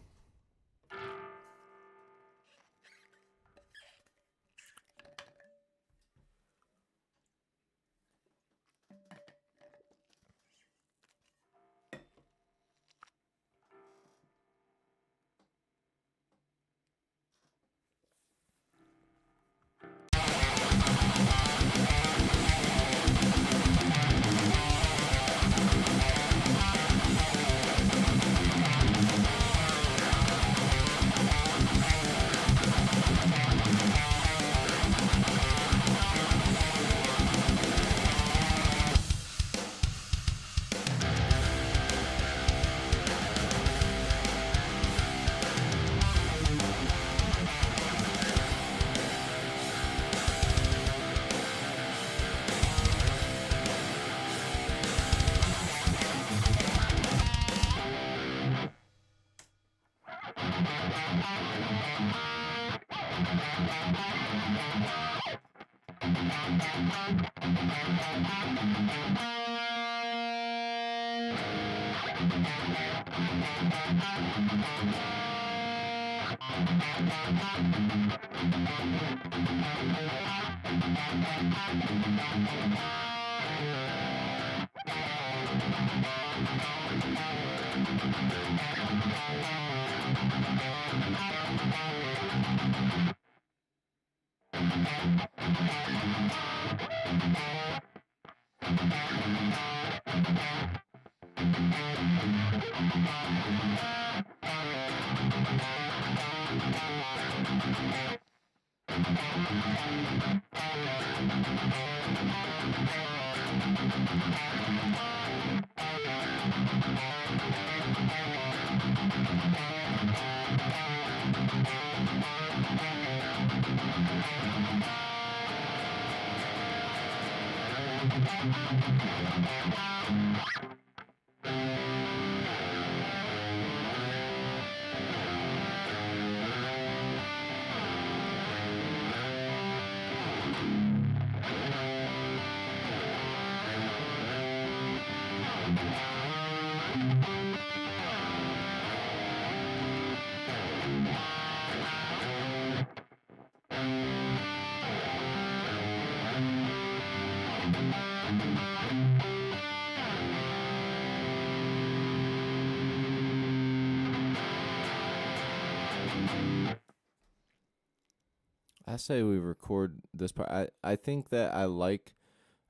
I say we record this part. I think that I like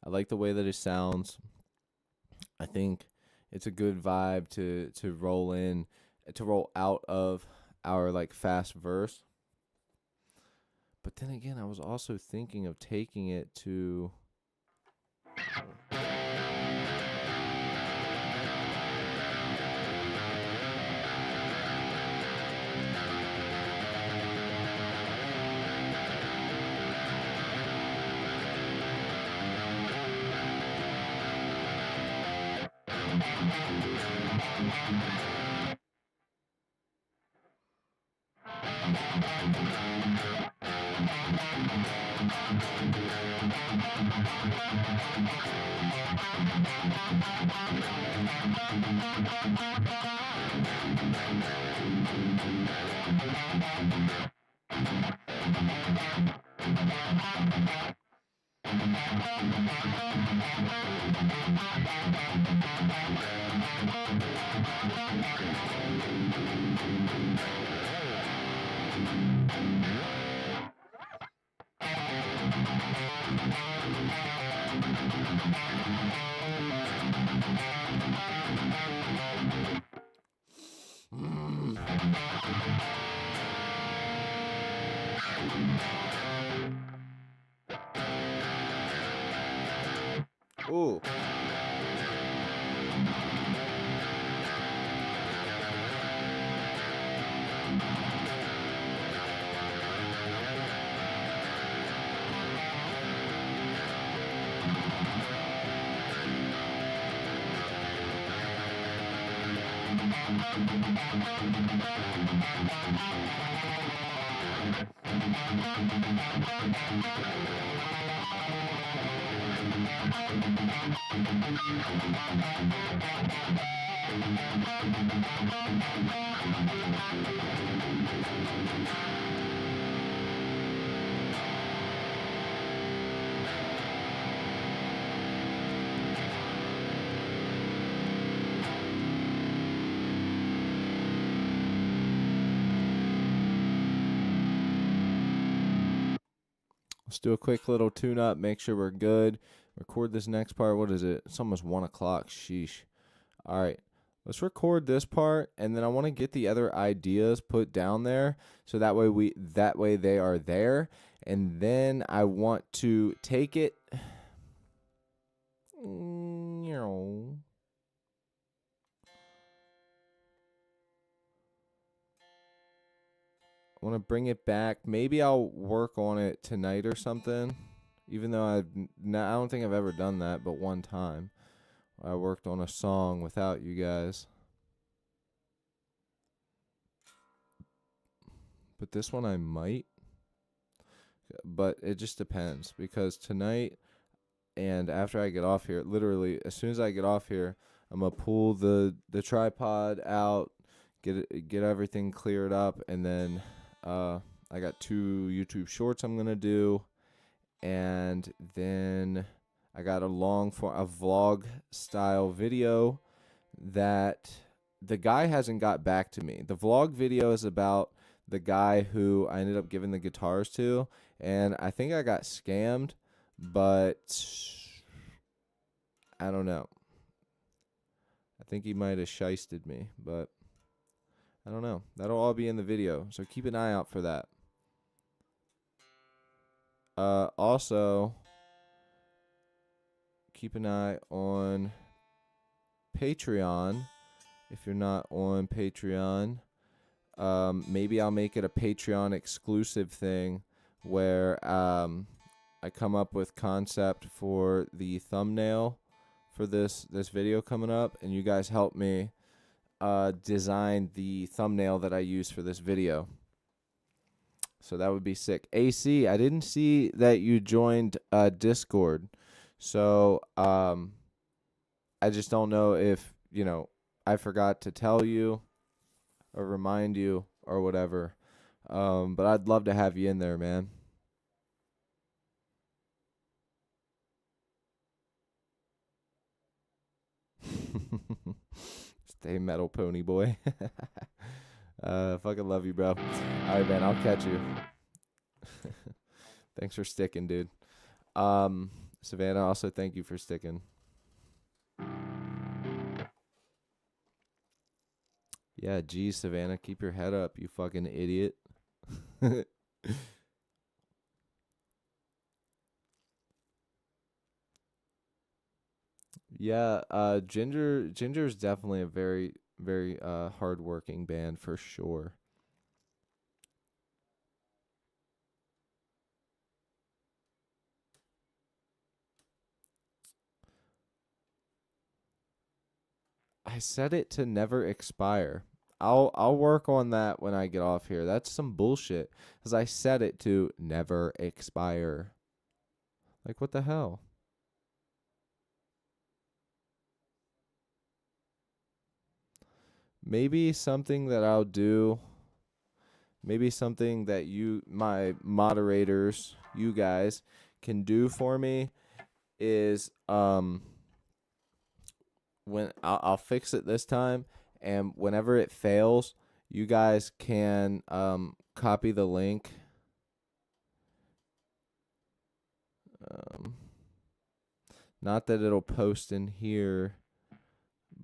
the way that it sounds. I think it's a good vibe to roll out of our like fast verse. But then again, I was also thinking of taking it to ooh. Let's do a quick little tune up, make sure we're good. Record this next part. What is it? It's almost 1 o'clock. Sheesh. All right. Let's record this part, and then I want to get the other ideas put down there so that way they are there. And then I want to take it. I want to bring it back. Maybe I'll work on it tonight or something. Even though I don't think I've ever done that, but one time I worked on a song without you guys. But this one I might. But it just depends, because tonight and after I get off here, literally as soon as I get off here, I'm gonna pull the tripod out, get everything cleared up, and then I got 2 YouTube shorts I'm gonna do, and then I got a vlog style video that the guy hasn't got back to me. The vlog video is about the guy who I ended up giving the guitars to, and I think I got scammed, but I don't know. I think he might have shysted me, but I don't know. That'll all be in the video, so keep an eye out for that. Also, keep an eye on Patreon. If you're not on Patreon, maybe I'll make it a Patreon exclusive thing where I come up with concept for the thumbnail for this video coming up, and you guys help me design the thumbnail that I use for this video. So that would be sick. AC, I didn't see that you joined Discord. So I just don't know if, I forgot to tell you or remind you or whatever. But I'd love to have you in there, man. Stay metal, pony boy. Fucking love you, bro. All right, man. I'll catch you. Thanks for sticking, dude. Savannah, also thank you for sticking. Yeah, geez, Savannah, keep your head up, you fucking idiot. Yeah, Ginger is definitely a very, very hardworking band for sure. I set it to never expire. I'll work on that when I get off here. That's some bullshit. Cause I set it to never expire. Like what the hell? Maybe something that I'll do. Maybe something that my moderators, you guys, can do for me is when I'll fix it this time, and whenever it fails, you guys can copy the link. Not that it'll post in here,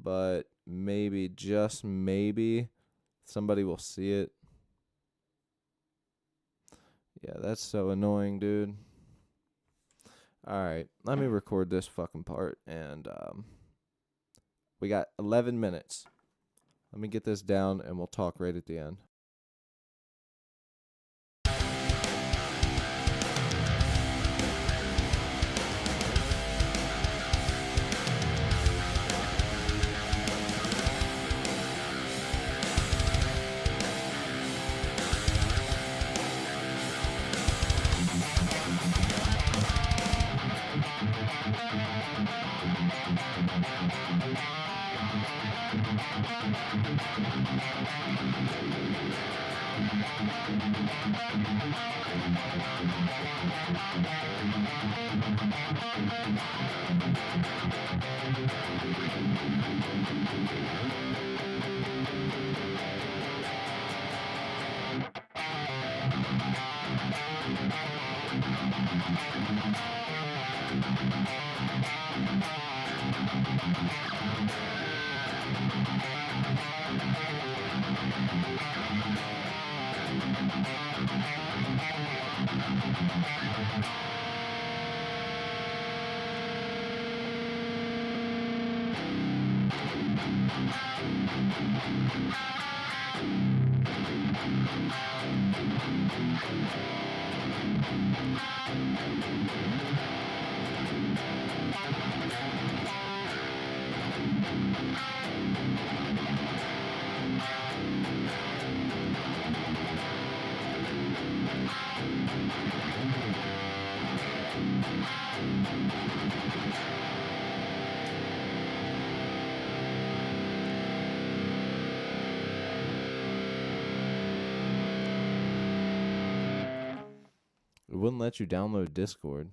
but maybe, just maybe, somebody will see it. Yeah, that's so annoying, dude. Alright, let me record this fucking part, and we got 11 minutes. Let me get this down, and we'll talk right at the end. It wouldn't let you download Discord.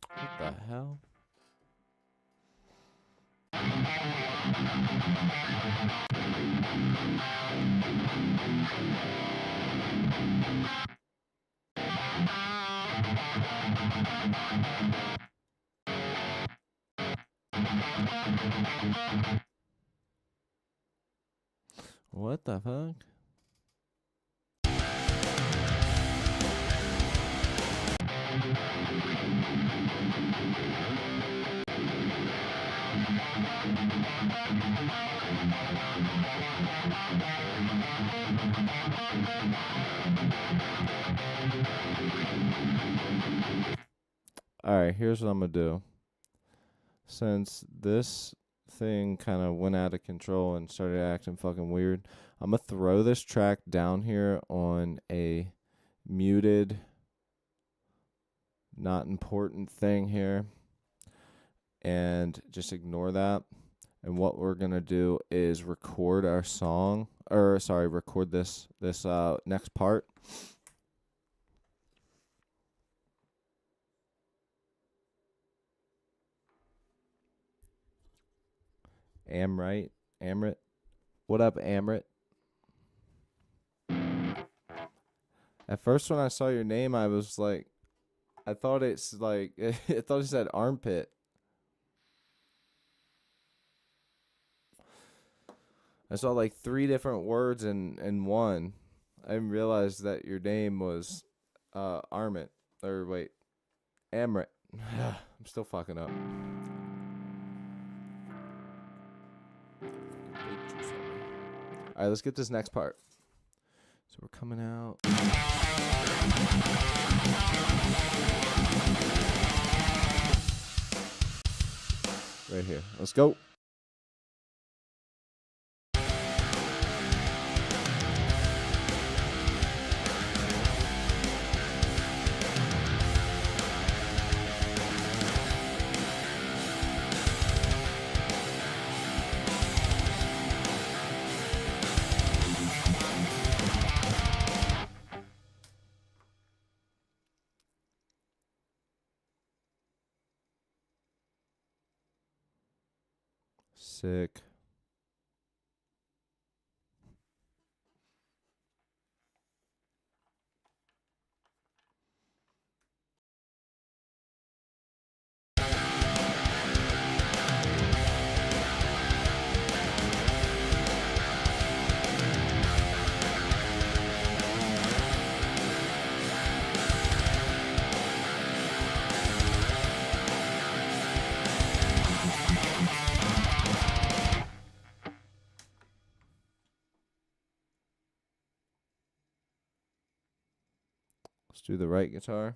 What the hell? What the fuck? Alright, here's what I'm gonna do. Since this thing kind of went out of control and started acting fucking weird, I'm gonna throw this track down here on a muted, not important thing here, and just ignore that. And what we're gonna do is record our song, or sorry, record this next part. Amrit. What up, Amrit? At first, when I saw your name, I was like, I thought it's like, I thought it said armpit. I saw like 3 different words in one. I didn't realize that your name was Armit. Or wait, Amrit. I'm still fucking up. Alright, let's get this next part. So we're coming out. Right here. Let's go. Sick. Let's do the right guitar.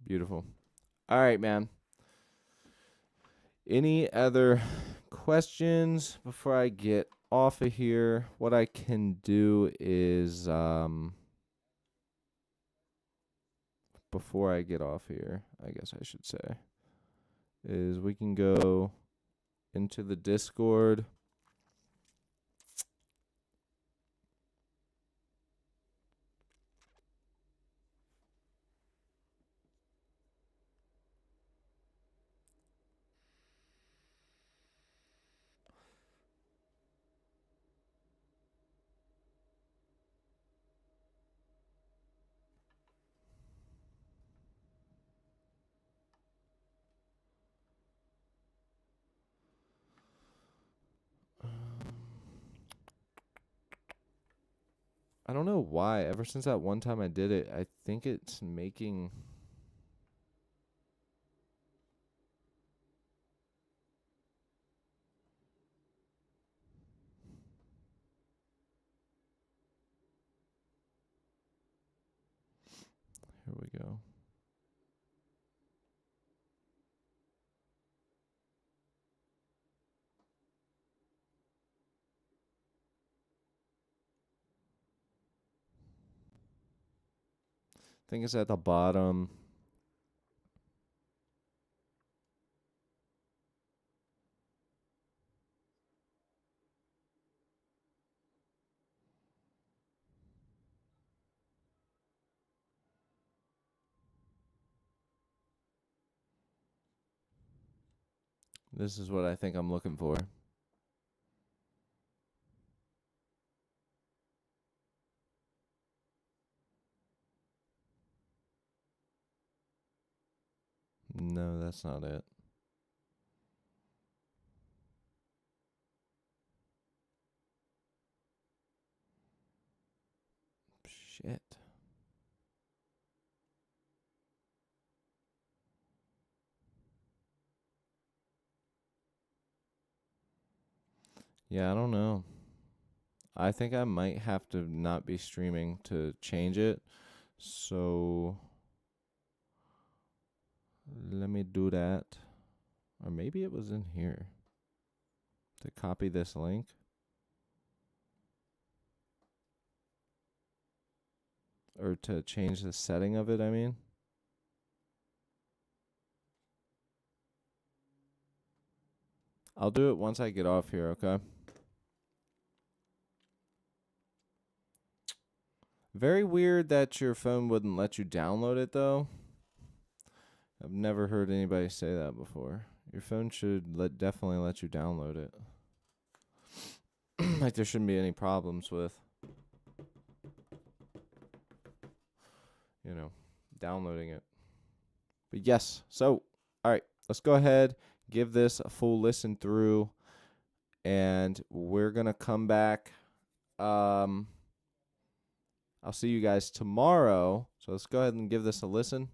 Beautiful. All right, man. Any other questions before I get off of here? What I can do is before I get off here, I guess I should say, is we can go into the Discord. I don't know why. Ever since that one time I did it, I think it's making... Here we go. I think it's at the bottom. This is what I think I'm looking for. No, that's not it. Shit. Yeah, I don't know. I think I might have to not be streaming to change it. So let me do that. Or maybe it was in here. To copy this link. Or to change the setting of it, I mean. I'll do it once I get off here, okay? Very weird that your phone wouldn't let you download it, though. I've never heard anybody say that before. Your phone should definitely let you download it. Like there shouldn't be any problems with, downloading it. But yes, so, all right, let's go ahead, give this a full listen through, and we're going to come back. I'll see you guys tomorrow. So let's go ahead and give this a listen.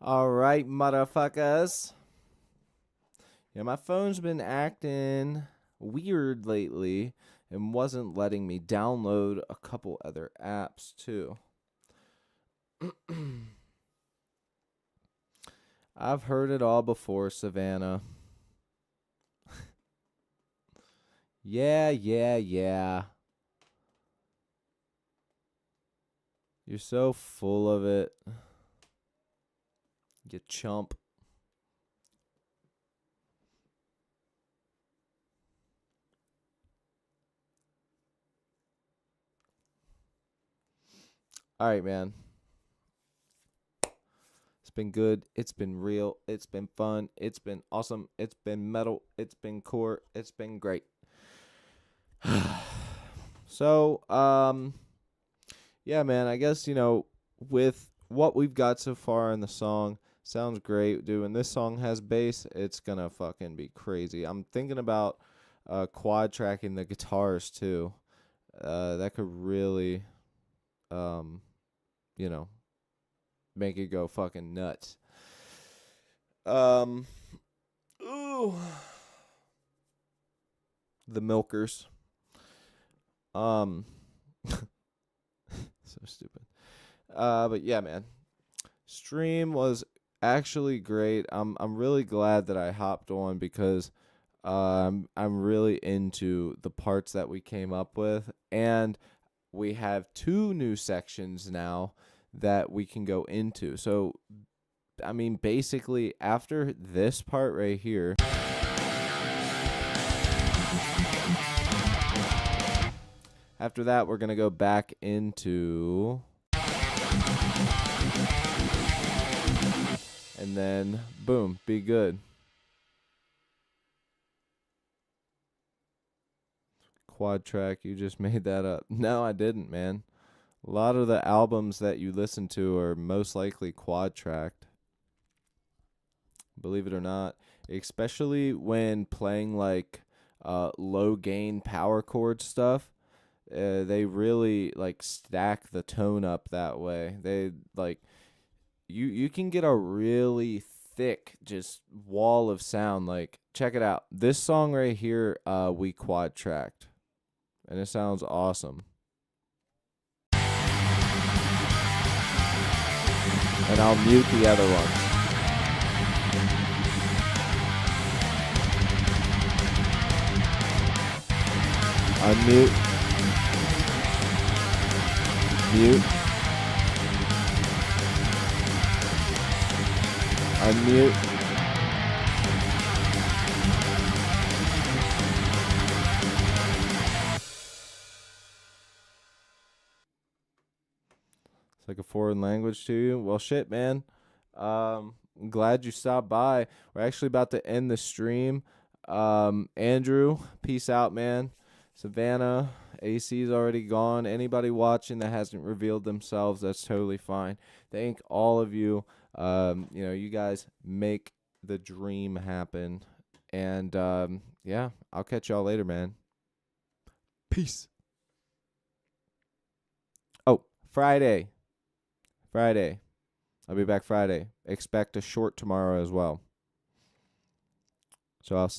All right, motherfuckers. Yeah, my phone's been acting weird lately and wasn't letting me download a couple other apps too. I've heard it all before, Savannah. Yeah. You're so full of it. You chump. All right, man. It's been good. It's been real. It's been fun. It's been awesome. It's been metal. It's been core. It's been great. So, yeah, man, I guess, with what we've got so far in the song, sounds great, dude. When this song has bass, it's gonna fucking be crazy. I'm thinking about quad tracking the guitars too. That could really, make it go fucking nuts. Ooh. The Milkers. So stupid. But yeah, man. Stream was actually great. I'm really glad that I hopped on because I'm really into the parts that we came up with, and we have 2 new sections now that we can go into. So I mean, basically after this part right here, after that we're going to go back into, and then boom, be good. Quad track, you just made that up. No, I didn't, man. A lot of the albums that you listen to are most likely quad tracked. Believe it or not, especially when playing like low gain power chord stuff. They really like stack the tone up that way. They like you can get a really thick just wall of sound. Like check it out. This song right here we quad tracked. And it sounds awesome. And I'll mute the other ones. Unmute. Mute. Unmute. It's like a foreign language to you. Well, shit, man. I'm glad you stopped by. We're actually about to end the stream. Andrew, peace out, man. Savannah, AC's already gone. Anybody watching that hasn't revealed themselves, that's totally fine. Thank all of you. You guys make the dream happen. And yeah, I'll catch y'all later, man. Peace. Oh, Friday. I'll be back Friday. Expect a short tomorrow as well. So I'll see you.